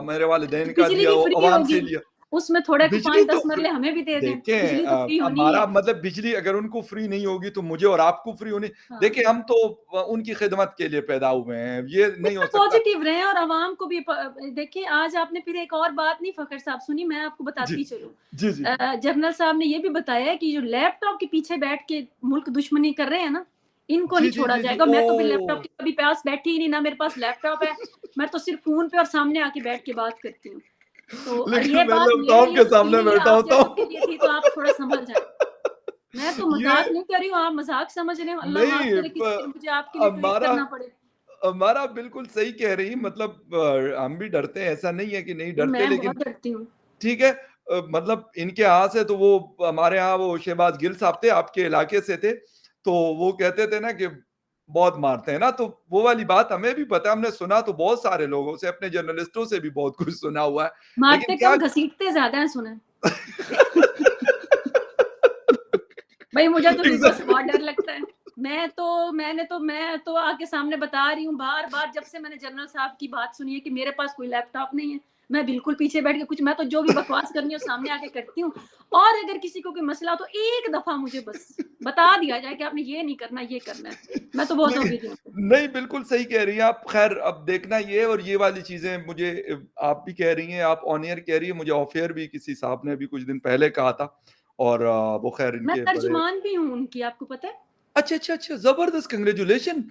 मेरे वालिदैन का बिजली दिया, भी वो फ्री अवाम होगी, से लिया। उसमें थोड़े को बिजली तो 5-10 मरले हमें भी दे दें, देखें, बिजली तो फ्री होनी ही हमारा है। मतलब बिजली अगर उनको फ्री नहीं होगी तो मुझे और आपको फ्री होनी। हाँ। देखिए हम तो उनकी खिदमत के लिए पैदा हुए हैं, ये नहीं इतना हो सकता। पॉजिटिव रहें और आवाम को भी देखिए आज आपने फिर एक और बात नहीं फ़खर साहब सुनी, मैं आपको जी, बताती चलूँ। जी, जी, जनरल साहब ने ये भी बताया है कि जो लैपटॉप के पीछे बैठ के मुल्क दुश्मनी कर रहे हैं ना, इनको जी, नहीं जी, छोड़ा जी, जी, जाएगा। मैं तो फिर लैपटॉप ओह! के कभी पास बैठी ही नहीं, ना मेरे पास लैपटॉप है। मैं तो सिर्फ़ फ़ोन पे और सामने आके बैठ के बात करती हूँ। तो लेकिन ये मैं बात मेरे लैपटॉप लिए के तो थी सामने नहीं, ये बैठा आप होता जैसों के लिए हूँ। थी, तो आप थोड़ा संभल जाएँ। मैं तो ये मज़ाक नहीं कर रही हूँ, आप मज़ाक समझ रहे हो, अल्लाह माफ़ नहीं, करे किसी दिन मुझे आपके लिए ट्वीट हमारा करना पड़े। हमारा बिल्कुल सही कह रही, मतलब हम भी डरते हैं, ऐसा नहीं है कि नहीं डरते, मैं लेकिन बहुत डरती हूँ। ठीक है, मतलब इनके यहाँ से तो वो, हमारे यहाँ वो शहबाज गिल साहब थे, आपके इलाके से थे, तो वो कहते थे ना कि बहुत मारते हैं ना, तो वो वाली बात हमें भी पता है, हमने सुना तो बहुत सारे लोगों से, अपने जर्नलिस्टों से भी बहुत कुछ सुना हुआ है, लेकिन मारते क्या कम घसीटते ज़्यादा हैं सुना है। भई मुझे तो बिग बॉस से बहुत डर लगता है। मैं तो आके सामने बता रही हूँ बार-बार जब से मैंने जनरल साहब की बात सुनी है कि मेरे पास कोई लैपटॉप नहीं है। मैं बिल्कुल पीछे बैठ के कुछ मैं तो जो भी बकवास करनी है वो सामने आके करती हूँ और अगर किसी को कोई मसला हो तो एक दफ़ा मुझे बस बता दिया जाए कि आपने ये नहीं करना, ये करना है। मैं तो बहुत लेकिन ओबीडिएंट हूँ। नहीं, बिल्कुल सही कह रही हैं आप। ख़ैर अब देखना ये और ये वाली चीज़ें मुझे, आप भी कह रही हैं, आप ऑन एयर कह रही हैं, मुझे ऑफ एयर भी किसी साहब ने अभी कुछ दिन पहले कहा था, और वो ख़ैर मैं इनके बड़े, तर्जुमान भी हूँ उनकी, आपको पता है? अच्छा, अच्छा, अच्छा, ज़बरदस्त, कांग्रेचुलेशन!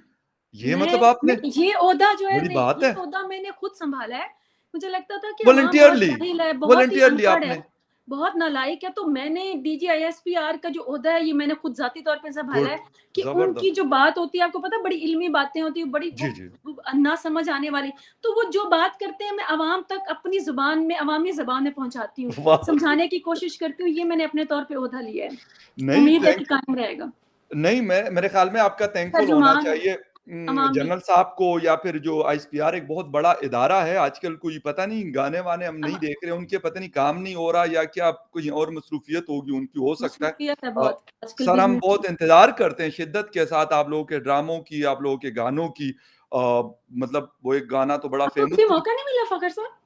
ये मैं मतलब आपने, नहीं ये ओहदा जो है बड़ी मैं बात ये है। ओहदा मैंने खुद सँभाला है। मुझे लगता था कि हाँ, बहुत वॉलंटियरली, जाहिल है, बहुत ही वॉलंटियरली अनपढ़ है, आपने, बहुत नालायक है, तो मैंने डीजीआईएसपीआर का जो ओहदा है, ये मैंने खुद ज़ाती तौर पे सँभाला गुड, है कि उनकी ज़बरदस्त। जो बात होती है, आपको पता है, बड़ी इल्मी बातें होती हैं, बड़ी जी, जी। वो ना समझ आने वाली। तो वो जो बात करते हैं, मैं अवाम तक अपनी ज़ुबान में, अवामी ज़ुबान में पहुँचाती हूँ, वाह! समझाने की कोशिश करती हूँ, ये मैंने अपने तौर पे ओहदा लिया है। नहीं, उम्मीद है कि थैंक कायम रहेगा। नहीं, मैं मेरे ख़्याल में आपका थैंकफुल होना तर्जुमान हूँ, चाहिए, अवामी। जनरल साहब को, या फिर जो आईएसपीआर एक बहुत बड़ा इदारा है, आजकल कोई पता नहीं गाने-वाने हम अ, नहीं देख रहे, उनके पता नहीं काम नहीं हो रहा या क्या कोई और मसरूफ़ियत होगी उनकी, हो सकता है। मसरूफ़ियत है अ, बहुत, आजकल सर हम बिज़नेस में। बहुत इंतज़ार करते हैं शिद्दत के साथ आप लोगों के ड्रामों की, आप लोगों के गानों की, मतलब वो एक गाना तो बड़ा आपको फ़ेमस कभी भी, मौका नहीं मिला फ़खर साहब?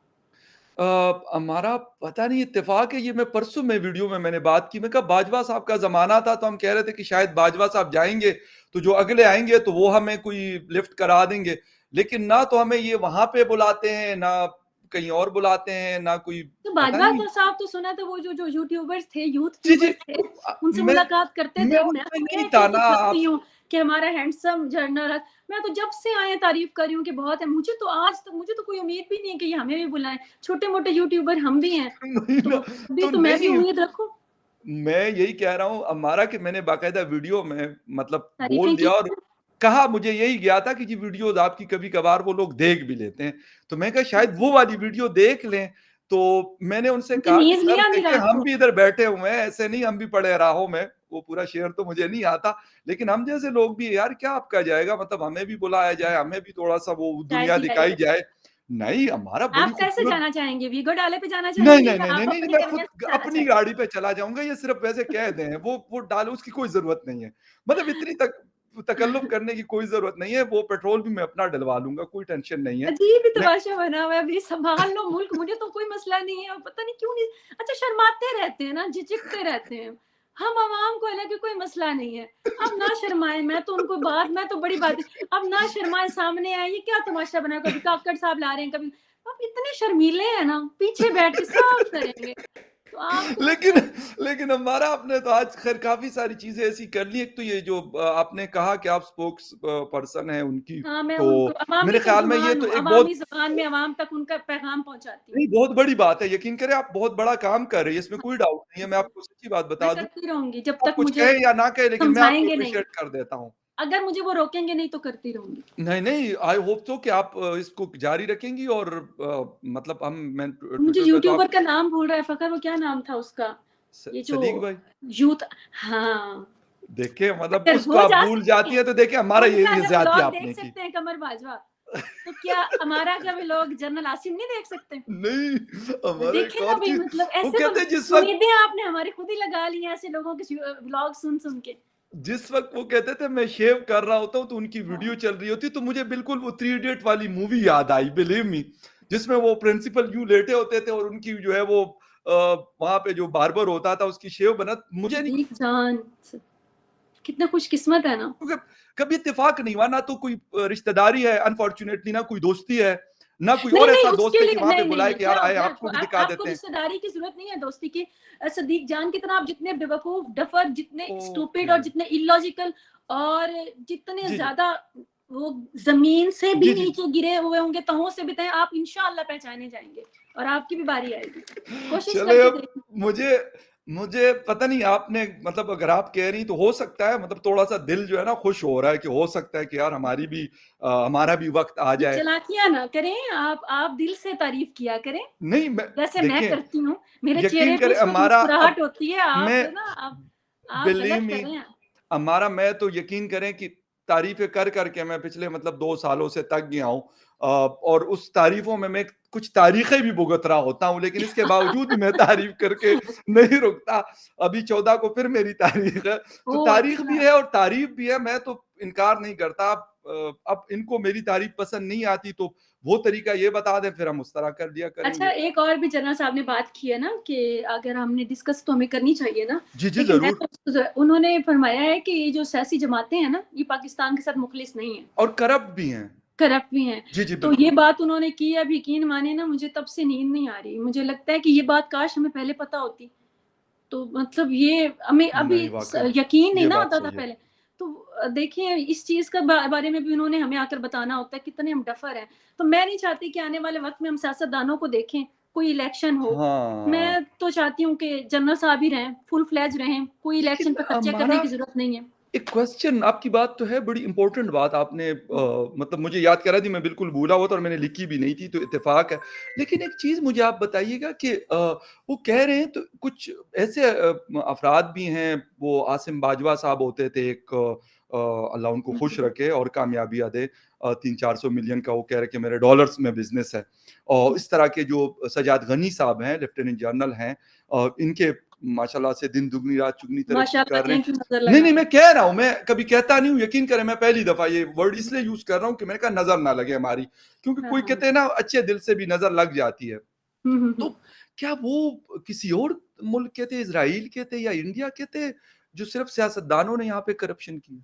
हमारा पता नहीं इत्तेफ़ाक है, ये मैं परसों में वीडियो में मैंने बात की, मैं कहा बाजवा साहब का ज़माना था तो हम कह रहे थे कि शायद बाजवा साहब जाएँगे, तो जो अगले आएँगे तो वो हमें कोई लिफ्ट करा देंगे। लेकिन ना तो हमें ये वहाँ पे बुलाते हैं, ना कहीं और बुलाते हैं, ना कोई तो पता बाजवा नहीं। तो साहब तो सुना था वो जो यूट्यूबर्स थे, यूथ जी, जी, ट्यूबर्स थे, उनसे मैं मुलाकात करते थे। मैं अब मैं उसमें तो नहीं था कह के ना थकती आप, हूँ कि हमारा हैंडसम जर्नल है। मैं तो जब से आए तारीफ़ कर रही हूँ कि बहुत है। मुझे तो आज तक मुझे तो कोई उम्मीद भी नहीं है कि ये हमें भी बुलाएँ। छोटे-मोटे यूट्यूबर हम भी हैं, नहीं ना, तो अभी तो तो मैं भी नहीं, उम्मीद रखूँ। मैं यही कह रहा हूँ हमारा कि मैंने बाकायदा वीडियो में मतलब बोल तारीफ़ें की दिया और कहा, मुझे यही गया था कि जी वीडियोज़ आपकी कभी-कभार वो लोग देख भी लेते हैं। तो मैं कहा शायद वो वाली वीडियो देख लें, तो मैंने उनसे उनकी कहा कि नींद सर नहीं आती देखिए रात हम को। भी इधर बैठे हुए हैं, ऐसे नहीं हम भी पड़े हैं राहों में, वो पूरा शेर तो मुझे नहीं आता, लेकिन हम जैसे लोग भी यार क्या आपका जाएगा, मतलब हमें भी बुलाया जाए, हमें भी थोड़ा-सा वो चाय दुनिया पिलाई दिखाई जाए। जाए। नहीं, हमारा बड़ी आप कैसे खूबसूरत। जाना चाहेंगे? वीगो डाले पे जाना नहीं, चाहेंगे नहीं, या नहीं, नहीं, आप नहीं, अपनी मैं कन्वेंस खुद से जाना अपनी चाहेंगे? गाड़ी पे चला जाऊँगा, ये सिर्फ़ वैसे कह दें, वो डालो उसकी कोई ज़रूरत नहीं है। मतलब इतनी तकल्लुफ़ करने की कोई ज़रूरत नहीं है, वो पेट्रोल भी मैं अपना डलवा लूँगा, कोई टेंशन नहीं है। अजीब ही मैं तमाशा बना हुआ है, अभी संभाल लो मुल्क, मुझे तो कोई मसला नहीं है और पता नहीं क्यों नहीं। अच्छा, शर्माते रहते हैं ना, झिझकते रहते हैं। हम आवाम को हालाँकि कोई मसला नहीं है। अब ना शर्माएँ, मैं तो बड़ी बात है, अब ना शर्माएँ, सामने आएँ, ये क्या तमाशा बना है, कभी काकड़ साहब ला रहे हैं, कभी आप इतने शर्मीले हैं ना, पीछे बैठ के सब करेंगे। तो आपको लेकिन मतलब लेकिन हमारा आपने तो आज ख़ैर काफ़ी सारी चीज़ें ऐसी कर ली। एक तो ये जो आपने कहा कि आप स्पोक्स पर्सन हैं उनकी, हाँ, मैं तो उनको अवामी मेरे ख़्याल में ये तर्जुमान तो हूँ, एक अवामी बहुत ज़ुबान में अवाम तक उनका पैगाम पहुँचाती हूँ। नहीं, बहुत बड़ी बात है। यकीन करें आप बहुत बड़ा काम कर रही हैं, इसमें कोई डाउट नहीं है। मैं हाँ, आपको सच्ची बात मैं बता दूँ, करती रहूँगी जब आप तक कुछ मुझे कहें या ना कहें लेकिन मैं आपको समझाएँगे नहीं। एप्रिशिएट कर देता हूँ। अगर मुझे वो रोकेंगे नहीं तो करती रहूँगी। नहीं, नहीं, आई होप सो कि आप इसको जारी रखेंगी और मतलब मैं मुझे ट्विटर पे तो यूट्यूबर आप का नाम भूल रहा है फ़खर, वो क्या नाम था उसका? ये जो सदीक भाई, यूथ हाँ, देखिए मतलब अगर उसको हो आप जा भूल सकते जाती हैं, हैं तो देखिए हमारा उनका ये अगर ज़्यादती व्लॉग देख आपने की। सकते हैं कमर बाजवा, तो क्या हमारा क्या व्लॉग जनरल आसिम नहीं देख सकते? नहीं, हमारा देखें एक ना और भई, चीज़ मतलब वो ऐसे तो कहते हैं उम्मीदें आपने हमारी खुद ही लगा ली हैं ऐसे लोगों के व्लॉग सुन-सुन के। जिस वक़्त वो कहते थे मैं शेव कर रहा होता हूँ तो उनकी वीडियो हाँ, चल रही होती है, तो मुझे बिल्कुल वो थ्री इडियट वाली मूवी याद आई, बिलीव मी, जिसमें वो प्रिंसिपल यूँ लेटे होते थे और उनकी जो है वो वहाँ पे जो बार्बर होता था उसकी शेव बना मुझे नहीं, सदीक जान स कितने खुशकिस्मत है ना। क्योंकि कभी इत्तेफ़ाक नहीं हुआ, ना तो कोई रिश्तेदारी है अनफॉर्च्यूनेटली, ना कोई दोस्ती है, ना कोई नहीं, और नहीं, ऐसा दोस्त उसके है कि लिए वहाँ पे नहीं, बुलाए नहीं, कि यार क्या हो आएँ गया आपको आपको? भी आप दिखा आपको देते हैं। रिश्तेदारी की ज़रूरत नहीं है दोस्ती की। सदीक जान की तरह आप जितने बेवकूफ़, डफ़र, जितने स्टूपिड ओके। और जितने इल्लॉजिकल और जितने जी, जी। ज़्यादा वो ज़मीन से भी जी, जी। नीचे गिरे हुए होंगे, तहों से भी तहें, आप इंशाअल्लाह पहचाने जाएँगे और आपकी भी बारी आएगी। कोशिश चले करके अब देखिए। मुझे मुझे पता नहीं आपने मतलब अगर आप कह रही तो हो सकता है मतलब थोड़ा-सा दिल जो है ना खुश हो रहा है कि हो सकता है कि यार हमारी भी हमारा भी वक़्त आ ये जाए। चालाकियाँ ना करें, आप दिल से तारीफ़ किया करें, नहीं मैं जैसे मैं देखें, करती हूँ। मेरे चेहरे यकीन पे करें इस वक़्त हमारा अब मुस्कुराहट होती है, मैं आप बिलीव गलत कर मी रहे हैं। हमारा मैं तो यकीन करें कि तारीफ़ें कर के मैं पिछले मतलब 2 सालों से थक गया हूँ। और उस तारीफ़ों में मैं कुछ तारीख़ें भी भुगत रहा होता हूँ, लेकिन इसके बावजूद भी मैं तारीफ़ करके नहीं रुकता। अभी 14 को फिर मेरी तारीख़ है, तो ओह! तारीख़ भी अच्छा। है और तारीफ़ भी है, मैं तो इनकार नहीं करता। अब इनको मेरी तारीफ़ पसंद नहीं आती तो वो तरीका ये बता दें, फिर हम उस तरह कर दिया अच्छा, करेंगे। एक और भी जनरल साहब ने बात की है ना कि अगर हमने डिस्कस तो हमें करनी चाहिए ना, जी, जी, लेकिन मैं ज़रूर। तो उन्होंने फरमाया है कि ये जो सियासी जमातें हैं ना, ये पाकिस्तान के साथ मुखलिस नहीं है, और करप्ट भी हैं। करप्ट भी हैं। जी, जी, तो बिल्कुल। ये बात उन्होंने की, अब यकीन मानिए ना, मुझे तब से नींद नहीं आ रही। मुझे लगता है कि ये बात काश हमें पहले पता होती। तो मतलब ये हमें अभी नहीं, वाक़ई यकीन नहीं ये ना बात आता था सही है। पहले। तो देखिए, इस चीज़ का बारे में भी उन्होंने हमें आकर बताना होता है कितने हम डफ़र हैं। तो मैं नहीं चाहती कि आने वाले वक़्त में हम सियासतदानों को देखें, कोई इलेक्शन हो। हाँ, मैं तो चाहती हूँ कि जनरल साहब ही रहें, फुल फ्लेज रहें, कोई इलेक्शन लेकिन पे खर्चे करने हमारा की ज़रूरत नहीं है। एक क्वेश्चन आपकी बात तो है बड़ी इम्पोर्टेंट बात आपने मतलब मुझे याद करा दी मैं बिल्कुल भूला हुआ था और मैंने लिखी भी नहीं थी तो इत्तेफ़ाक है। लेकिन एक चीज़ मुझे आप बताइएगा कि वो कह रहे हैं तो कुछ ऐसे अफ़राद भी हैं वो आसिम बाजवा साहब होते थे एक अल्लाह उनको हुँ, खुश हुँ। रखे और कामयाबियाँ दे 300-400 मिलियन का वो कह रहे हैं कि मेरे डॉलर्स में बिज़नेस है। और इस तरह के जो सजाद गनी साहब हैं, लेफ्टिनेंट जनरल हैं इनके माशाल्लाह से दिन दुगनी रात चुगनी तरक्की माशाअल्लाह, कर रहे हैं। थैंक यू, नज़र नहीं, नहीं, लगाएँ। मैं कह रहा हूँ, मैं कभी कहता नहीं हूँ, यकीन करें मैं पहली दफ़ा ये वर्ड इसलिए यूज़ कर रहा हूँ कि मैंने कहा नज़र ना लगे हमारी, क्योंकि हाँ, कोई हाँ। कहते हैं ना अच्छे दिल से भी नज़र लग जाती है। हुँ, हुँ, तो हुँ। क्या वो किसी और मुल्क के थे, इज़राइल के थे या इंडिया के थे, जो सिर्फ़ सियासतदानों ने यहाँ पे करप्शन की?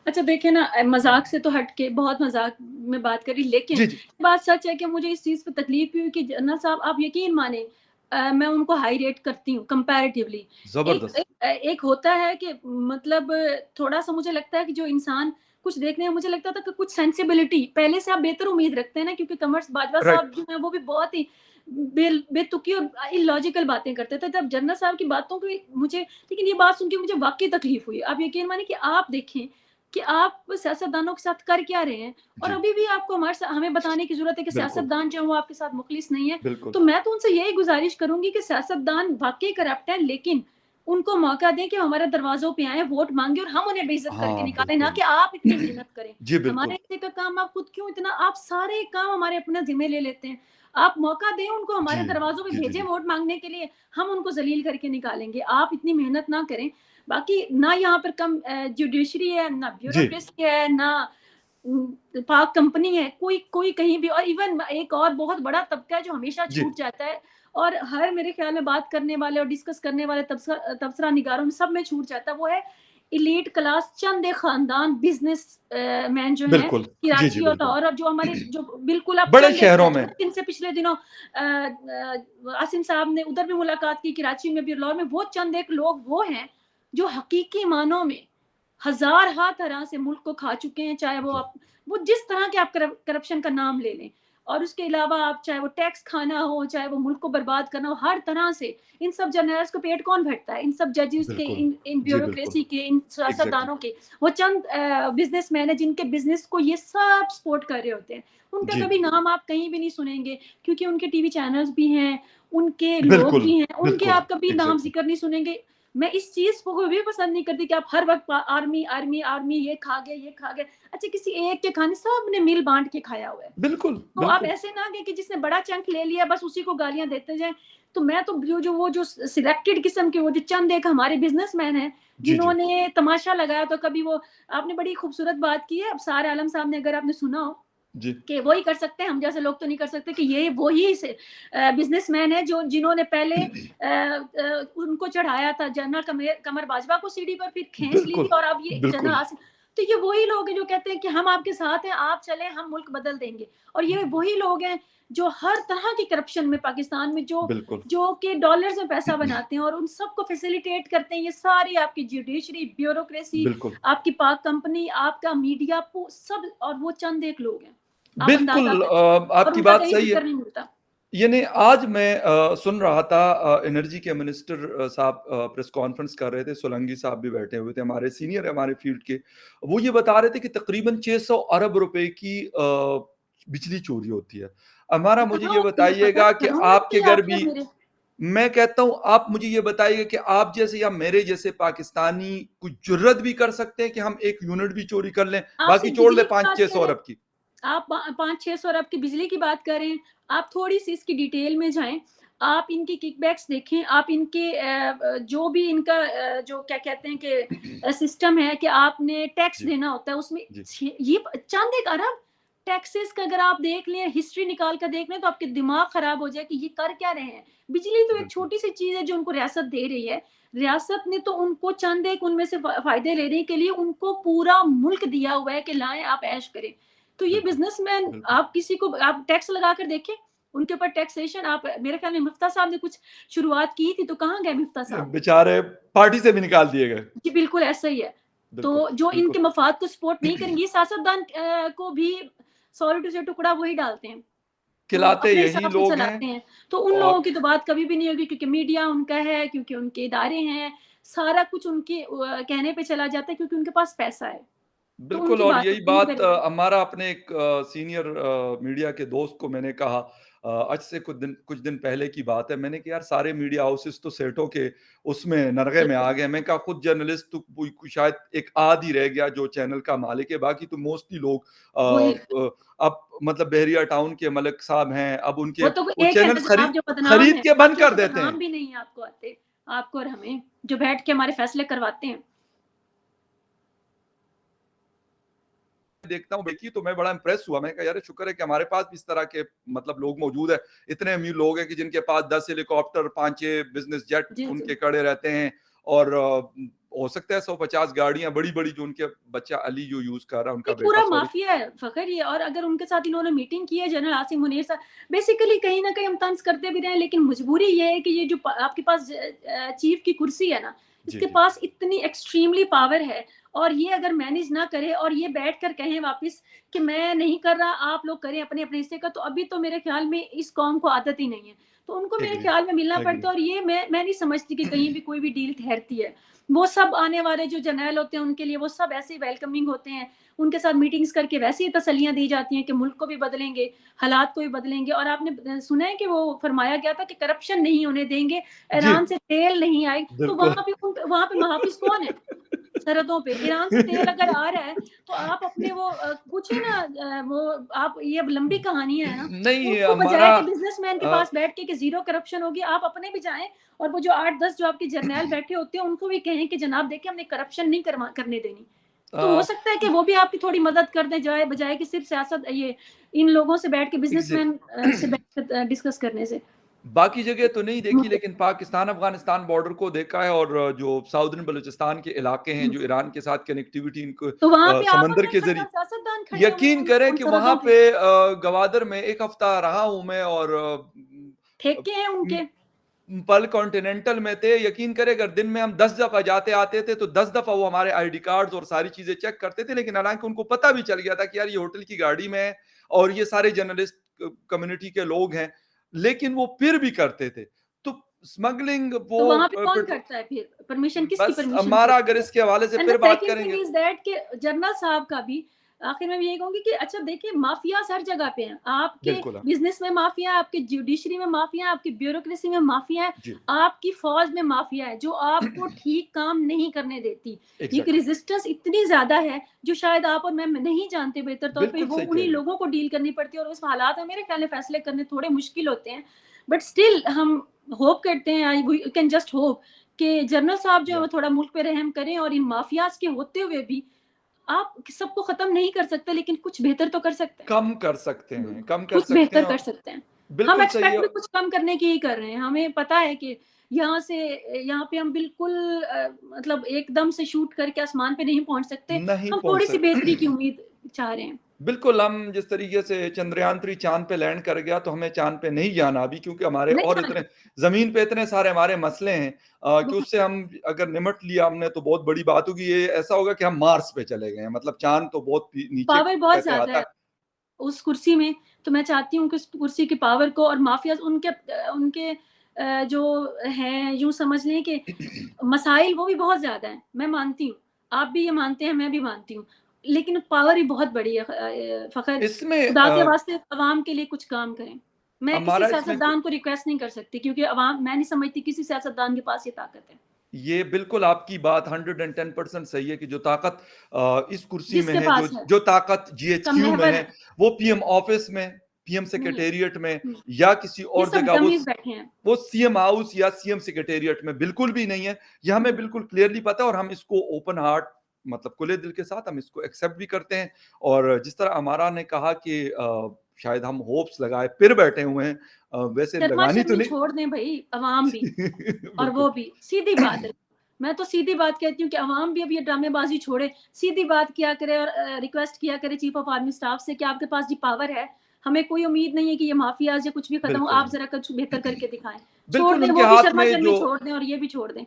अच्छा, देखिए ना, मज़ाक से तो हट के बहुत मज़ाक में बात करी, लेकिन जी, जी, बात सच है कि मुझे इस चीज़ पे तकलीफ़ भी हुई कि जनरल साहब, आप यकीन मानें, मैं उनको हाई रेट करती हूँ कंपैरेटिवली। ज़बरदस्त। एक होता है कि मतलब थोड़ा-सा मुझे लगता है कि जो इंसान कुछ देखने में मुझे लगता था कि कुछ सेंसिबिलिटी पहले से आप बेहतर उम्मीद रखते हैं ना, क्योंकि कमर्स बाजवा साहब राइट, जो हैं वो भी बहुत ही बेतुकी और इलॉजिकल बातें करते थे। तब जनरल साहब की बातों की मुझे, लेकिन ये बात सुन के मुझे वाक़ई तकलीफ़ हुई। आप यकीन मानिए कि आप देखें कि आप सियासतदानों के साथ कर क्या रहे हैं, और जी, अभी भी आपको हमें बताने की ज़रूरत है कि बिल्कुल, सियासतदान जो है वो आपके साथ मुखलिस नहीं है। बिल्कुल। तो मैं तो उनसे यही गुज़ारिश करूँगी कि सियासतदान वाक़ई करप्ट हैं, लेकिन उनको मौका दें कि हमारे दरवाज़ों पे आएँ, वोट माँगे और हम उन्हें बेइज़्ज़त करके हाँ, निकालें, ना बिल्कुल। कि आप इतनी मेहनत करें। जी, हमारे बिल्कुल। हिस्से का काम आप खुद क्यों इतना, आप सारे काम हमारे अपने ज़िम्मे ले लेते हैं। आप मौका दें उनको, जी। हमारे दरवाज़ों पे जी, जी, भेजें जी। वोट माँगने के लिए, हम उनको ज़लील करके निकालेंगे। आप इतनी मेहनत ना करें। बाकी ना यहाँ पर जुडिशरी है, ना जी। ब्यूरोक्रेसी है, ना पाक कंपनी है, कोई कोई कहीं भी, और इवन एक और बहुत बड़ा तबका है जो हमेशा जी। छूट जाता है, और हर मेरे ख्याल में बात करने वाले और डिस्कस करने वाले तबसरा निगारों में सब में छूट जाता है, वो है एलीट क्लास, चंद एक खानदान बिज़नेस मैन जो हैं, बिल्कुल। जी, जी, कराची और बिल्कुल। लाहौर, और जो हमारे जो बिल्कुल आप बड़े चंद एक शहरों में। ग्रेजुएट जिनसे पिछले दिनों आसिम साहब ने उधर भी मुलाकात की, कराची में भी और लाहौर में, वो चंद एक लोग वो हैं, जो हकीकी मानों में हज़ार हा तरह से मुल्क को खा चुके हैं, चाहे वो जी। आप वो जिस तरह के आप करप्शन का नाम ले लें, और उसके अलावा आप चाहे वो टैक्स खाना हो, चाहे वो मुल्क को बर्बाद करना हो, हर तरह से इन सब जर्नलिस्ट को पेट कौन भरता है? इन सब जजेस के, बिल्कुल। इन इन जी, बिल्कुल। ब्यूरोक्रेसी के, इन एग्ज़ैक्टली। सियासतदानों के। वो चंद बिज़नेसमैन हैं जिनके बिज़नेस को ये सब सपोर्ट कर रहे होते हैं। उनका जी। कभी नाम आप कहीं भी नहीं सुनेंगे, क्योंकि उनके टीवी चैनल्स भी हैं, उनके लोग बिल्कुल, भी हैं, उनके बिल्कुल। आप कभी नाम एग्ज़ैक्टली। ज़िक्र नहीं सुनेंगे। मैं इस चीज़ को भी पसंद नहीं करती कि आप हर वक़्त आर्मी, आर्मी, आर्मी, ये खा गए, ये खा गए। अच्छा, किसी एक के खाने सबने मिल बाँट के खाया हुआ है। बिल्कुल, तो आप बिल्कुल। ऐसे ना कहें कि जिसने बड़ा चंक ले लिया बस उसी को गालियाँ देते जाएँ। तो मैं तो जो वो जो सिलेक्टेड किस्म के, वो जो चंद एक हमारे बिज़नेसमैन हैं, जी, जी। जिन्होंने तमाशा लगाया, तो कभी वो, आपने बड़ी खूबसूरत बात की है, अब्सार आलम साहब ने, अगर आपने सुना हो, जी। कि वो ही कर सकते हैं, हम जैसे लोग तो नहीं कर सकते, कि ये वो ही बिज़नेसमैन है जो जिन्होंने पहले उनको चढ़ाया था जनरल कमर बाजवा को सीढ़ी पर, फिर खींच ली थी, बिल्कुल, और अब ये जनरल बिल्कुल। आसिम। तो ये वही लोग हैं जो कहते हैं कि हम आपके साथ हैं, आप चलें, हम मुल्क बदल देंगे। और ये वही लोग हैं जो हर तरह की करप्शन में पाकिस्तान में, जो बिल्कुल। जो कि डॉलर्स में पैसा बनाते हैं और उन सबको फैसिलिटेट करते हैं। ये सारी आपकी जुडिशरी, ब्यूरोक्रेसी, बिल्कुल। आपकी पाक कंपनी, आपका मीडिया, सब, और वो चंद एक लोग हैं। आप अंदाज़ा बिल्कुल करें, और आपकी उनका बात कहीं सही है। ज़िक्र नहीं मिलता। यानी आज मैं सुन रहा था एनर्जी के मिनिस्टर साहब प्रेस कॉन्फ्रेंस कर रहे थे, सोलंकी साहब भी बैठे हुए थे, हमारे सीनियर हमारे फील्ड के। वो ये बता रहे थे कि तकरीबन 600 अरब रुपए की बिजली चोरी होती है। हमारा वो मुझे कहाँ ये होती है बताइएगा फ़खर? कि घरों में होती आपके है घर आपके और भी मेरे? मैं कहता हूँ आप मुझे ये बताइए कि आप जैसे या मेरे जैसे पाकिस्तानी कुछ जुर्रत भी कर सकते हैं कि हम 1 यूनिट भी चोरी कर लें, आप बाकी सिर्फ़ छोड़ दें बिजली की बात 500-600 करें, अरब की? आप 5-600 अरब की बिजली की बात करें, आप थोड़ी-सी इसकी डिटेल में जाएँ, आप इनकी किकबैक्स देखें, आप इनके जो भी इनका जो क्या कहते हैं कि सिस्टम है कि आपने टैक्स जी, देना होता है, उसमें जी। ये चंद एक अरब टैक्सेस का अगर आप देख लें, हिस्ट्री निकाल कर देख लें, तो आपके दिमाग खराब हो जाए कि ये कर क्या रहे हैं। बिजली तो एक बिल्कुल, छोटी-सी चीज़ है जो उनको रियासत दे रही है। रियासत ने तो उनको चंद एक उनमें से फ़ायदे लेने के लिए उनको पूरा मुल्क दिया हुआ है कि लाएँ आप ऐश करें। तो ये बिल्कुल, बिज़नेसमैन, बिल्कुल। आप किसी को आप टैक्स लगा कर देखें, उनके ऊपर टैक्सेशन, आप मेरे ख्याल में मिफ्ता साहब ने कुछ शुरुआत की थी, तो कहाँ गए मिफ्ता साहब? बेचारे पार्टी से भी निकाल दिए गए। जी, बिल्कुल ऐसा ही है। बिल्कुल, तो जो बिल्कुल। इनके मफ़ाद को सपोर्ट नहीं करेंगे, सियासतदान को भी सॉरी टू से टुकड़ा वही डालते हैं। वो खिलाते अपने यही हिसाब से लोग हैं चलाते हैं। तो उन लोगों और की तो बात कभी भी नहीं होगी, क्योंकि मीडिया उनका है, क्योंकि उनके इदारे हैं, सारा कुछ उनके कहने पे चला जाता है, क्योंकि उनके पास पैसा है। तो बिल्कुल उनकी और बात यही होती नहीं बात करेगी। हमारा अपने एक सीनियर मीडिया के दोस्त को मैंने कहा आज से कुछ दिन पहले की बात है। मैंने कहा यार सारे मीडिया हाउसेस तो सेठों के उसमें नरगे में आ बिल्कुल, गए। मैं कहा खुद जर्नलिस्ट तो कोई शायद एक आध ही रह गया जो चैनल का मालिक है, बाकी तो मोस्टली लोग वही। अब मतलब बहरिया टाउन के मलिक साहब हैं, अब उनके वो तो वो एक है ना चैनल्स जनाब जो बदनाम खरीद है, के बंद बाकियों कर के तो देते नाम हैं। भी नहीं आपको आते, आपको और हमें, जो बैठ के हमारे फैसले करवाते हैं। देखता हूँ देखी तो मैं बड़ा इम्प्रेस हुआ। मैंने कहा यार शुक्र है कि हमारे पास भी इस तरह के मतलब लोग मौजूद हैं। इतने अमीर लोग हैं कि जिनके पास 10 हेलीकॉप्टर, 5-6 बिज़नेस जेट जी, जी। उनके खड़े रहते हैं और हो सकता है 150 गाड़ियाँ बड़ी-बड़ी जो उनके बच्चा अली जो यूज़ कर रहा है, उनका एक बेटा पूरा सॉरी। माफिया है फ़खर ये, और अगर उनके साथ इन्होंने मीटिंग की है जनरल आसिम मुनीर साहब, बेसिकली कहीं न कहीं हम तंज़ करते भी रहे हैं, लेकिन मजबूरी ये है कि ये जो आपके पास चीफ की कुर्सी है ना, जी, इसके जी। पास इतनी एक्सट्रीमली पावर है, और ये अगर मैनेज ना करे और ये बैठ कर कहें वापस कि मैं नहीं कर रहा, आप लोग करें अपने-अपने हिस्से का, तो अभी तो मेरे ख़्याल में इस कौम को आदत ही नहीं है। तो उनको मेरे एग्री, ख़्याल में मिलना एग्री। पड़ता है, और ये मैं नहीं समझती कि कहीं भी कोई भी डील ठहरती है। वो सब आने वाले जो जर्नैल होते हैं उनके लिए वो सब ऐसे ही वेलकमिंग होते हैं। उनके साथ मीटिंग्स करके वैसे ही तसल्लियाँ दी जाती हैं कि मुल्क को भी बदलेंगे, हालात को भी बदलेंगे। और आपने सुना है कि वो फरमाया गया था कि करप्शन नहीं होने देंगे, जी, ईरान से तेल नहीं आए, तो बिल्कुल। वहाँ पे महाफ़िज़ कौन है? सरहदों पे ईरान से तेल अगर आ रहा है, तो आप अपने वो पूछिए ना, वो आप ये अब लंबी कहानी है ना, नहीं उनको हमारा बजाय कि बिज़नेसमैन के अ, पास बैठ के ज़ीरो करप्शन होगी, आप अपने भी जाएँ और वो जो 8-10 जो आपके जर्नैल बैठे होते हैं, उनको भी कहें कि जनाब देखिए हमने करप्शन नहीं करने देनी। तो हो अ, सकता है कि वो भी आपकी थोड़ी मदद कर दें, बजाए कि सिर्फ़ सियासत ये इन लोगों से बैठ के एग्ज़ैक्ट बिज़नेसमैन से बैठ कर डिस्कस करने से। बाकी जगह तो नहीं देखी लेकिन पाकिस्तान-अफ़गानिस्तान बॉर्डर को देखा है और जो साउदर्न बलूचिस्तान के इलाके हैं, जो ईरान के साथ कनेक्टिविटी इनको तो वहाँ पे आप समंदर अपने के ज़रिए सियासतदान खड़े हुए हैं यकीन करें उन कि वहाँ सरहदों पे। पे गवादर में 1 हफ़्ता रहा हूँ मैं और ठेके हैं उम, उनके। पल कॉन्टिनेंटल में थे, यकीन करें अगर दिन में हम 10 दफ़ा जाते आते थे, तो 10 दफ़ा वो हमारे आईडी कार्ड्स और सारी चीज़ें चेक करते थे, लेकिन हालाँकि उनको पता भी चल गया था कि यार ये होटल की गाड़ी में है और ये सारे जर्नलिस्ट कम्युनिटी के लोग हैं, लेकिन वो फिर भी करते थे। तो स्मगलिंग वो तो वहाँ पे कौन पेट्रो करता है फिर? परमिशन किसकी बस परमिशन से हमारा होती अगर है? इसके हवाले से एंड द फिर बात सेकंड थिंग करेंगे इज़ दैट कि जनरल साहब का भी आखिर में भी यही कहूँगी कि अच्छा देखिए माफियाज़ हर जगह पे हैं। आपके बिल्कुल, हाँ। बिज़नेस में माफिया है, आपके जुडिशरी में माफिया है, आपकी ब्यूरोक्रेसी में माफिया है, जी, आपकी फ़ौज में माफिया है, जो आपको ठीक काम नहीं करने देती। ये कि एग्ज़ैक्टली रेज़िस्टेंस इतनी ज़्यादा है, जो शायद आप और मैं नहीं जानते बेहतर तौर पे, बिल्कुल वो सही कह उन्हीं रही हैं। लोगों को डील करनी पड़ती है और उस हालात में मेरे ख्याल में फैसले करने थोड़े मुश्किल होते हैं। बट स्टिल हम होप करते हैं, आई वी कैन जस्ट होप कि जनरल साहब जो है या वो थोड़ा मुल्क पे रहम करें और इन माफियाज़ के होते हुए भी आप सबको खत्म नहीं कर सकते, लेकिन कुछ बेहतर तो कर सकते हैं। कम कर सकते हुँ, हैं, कम कर कुछ सकते हैं बेहतर कर और सकते हैं। हम बिल्कुल सही एक्सपेक्ट है। भी कुछ कम करने की ही कर रहे हैं। हमें पता है कि यहाँ से यहाँ पे हम बिल्कुल मतलब एकदम से शूट करके आसमान पे नहीं पहुँच सकते। नहीं हम पहुँच थोड़ी-सी सकते। बेहतरी की उम्मीद चाह रहे हैं। बिल्कुल, हम जिस तरीके से चंद्रयान-3 चाँद पे लैंड कर गया, तो हमें चाँद पे नहीं जाना अभी क्योंकि हमारे नहीं और जाना इतने ज़मीन पे इतने सारे हमारे मसले हैं कि बहुत उससे हम अगर निपट लिया हमने तो बहुत बड़ी बात होगी। ये ऐसा होगा कि हम मार्स पे चले गए हैं, मतलब चाँद तो बहुत ही नीचे पावर बहुत कहते ज़्यादा आता है है। उस कुर्सी में, तो मैं चाहती हूँ कि उस कुर्सी की पावर को और माफियाज़ उनके जो हैं यूँ समझ लें कि मसाइल वो भी बहुत ज़्यादा हैं, मैं मानती हूँ। आप भी ये मानते हैं, मैं भी मानती हूँ। लेकिन पावर ही बहुत बड़ी है। फ़ख़र इसमें खुदा के वास्ते अवाम के लिए कुछ काम करें। मैं किसी हमारा इसमें सियासतदान को रिक्वेस्ट नहीं कर सकती क्योंकि अवाम मैं नहीं समझती किसी सियासतदान के पास ये ताकत है। ये बिल्कुल आपकी बात 110% सही है कि जो ताकत इस कुर्सी में जिसके है, जो पास है, जो ताकत उसका जीएचक्यू में महवर है, है। वो पीएम ऑफिस में, पीएम नहीं है। सेक्रेटेरिएट में हुँ, या किसी ये और सब जगह डमीज़ बैठे हैं। वो सीएम हाउस या सीएम सेक्रेटेरिएट में बिल्कुल भी नहीं है। ये हमें हुँ, बिल्कुल क्लियरली पता है और हम इसको ओपन हार्ट मतलब खुले दिल के साथ हम इसको एक्सेप्ट भी करते हैं और जिस तरह अमारा ने कहा कि शायद हम होप्स लगाए फिर बैठे हुए हैं वैसे लगानी तो शर्मा-शर्मी नहीं छोड़ दें भई, अवाम भी और बिल्कुल। वो भी, सीधी बात है। मैं तो सीधी बात कहती हूँ कि अवाम भी अब ये ड्रामेबाज़ी छोड़े, सीधी बात किया करे और रिक्वेस्ट किया करे चीफ ऑफ आर्मी स्टाफ से कि आपके पास जी पावर है, हमें कोई उम्मीद नहीं है कि ये माफियाज़ या कुछ भी खत्म हो, बिल्कुल। आप ज़रा कुछ बेहतर करके दिखाएँ। छोड़ बिल्कुल, दें, उनके वो भी हाथ में शर्मा-शर्मी जो छोड़ दें और ये भी छोड़ दें।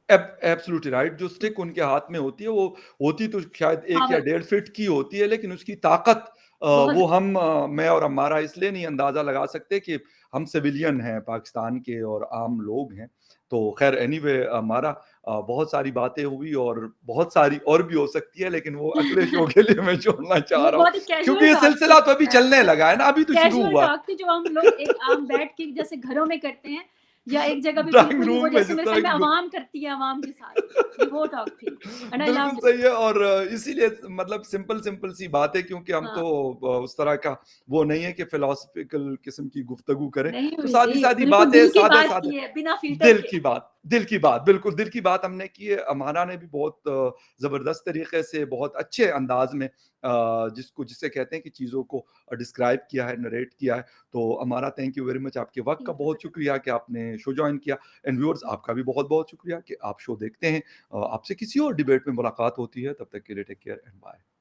एब्सोल्यूटली राइट जो हुँ, स्टिक उनके हाथ में होती है, वो होती तो शायद 1 या पावर डेढ़ फीट की होती है, लेकिन उसकी ताकत बहुत वो हम मैं और हमारा इसलिए नहीं अंदाज़ा लगा सकते कि हम सिविलियन हैं पाकिस्तान के और आम लोग हैं। तो ख़ैर एनीवे हमारा बहुत सारी बातें हुई और बहुत सारी और भी हो सकती है, लेकिन वो अगले शो के लिए मैं छोड़ना चाह ये रहा हूँ, बहुत ही कैजुअल क्योंकि ये टॉक थी। सिलसिला तो अभी चलने लगा है ना, अभी तो शुरू कैजुअल हुआ। टॉक थी जो हम लोग एक आम बैठ के जैसे घरों में करते हैं या एक जगह पे ड्राइंग बिल्कुल ही वो रूम में जैसे जिस मेरे तरह ख्याल में की अवाम करती है अवाम के साथ। ये वो टॉक थी एंड आई बिल्कुल लव्ड इट। सही है और इसीलिए मतलब सिंपल सी बात है क्योंकि हम हाँ, तो उस तरह का वो नहीं है कि फिलॉसफिकल किस्म की गुफ्तगू करें। नहीं तो हुई जी, सादी-सादी बिल्कुल बातें दिल की बात सादे-सादे की है बिना फ़िल्टर के। दिल की बात, बिल्कुल दिल की बात हमने की है। अमाना ने भी बहुत ज़बरदस्त तरीके से बहुत अच्छे अंदाज़ में जिसे कहते हैं कि चीज़ों को डिस्क्राइब किया है, नरेट किया है। तो अमारा थैंक यू वेरी मच आपके वक़्त का थैंक यू बहुत सो शुक्रिया कि आपने शो जॉइन किया एंड व्यूअर्स आपका भी बहुत-बहुत शुक्रिया कि आप शो देखते हैं। आपसे किसी और डिबेट में मुलाकात होती है, तब तक के लिए टेक केयर एंड बाय।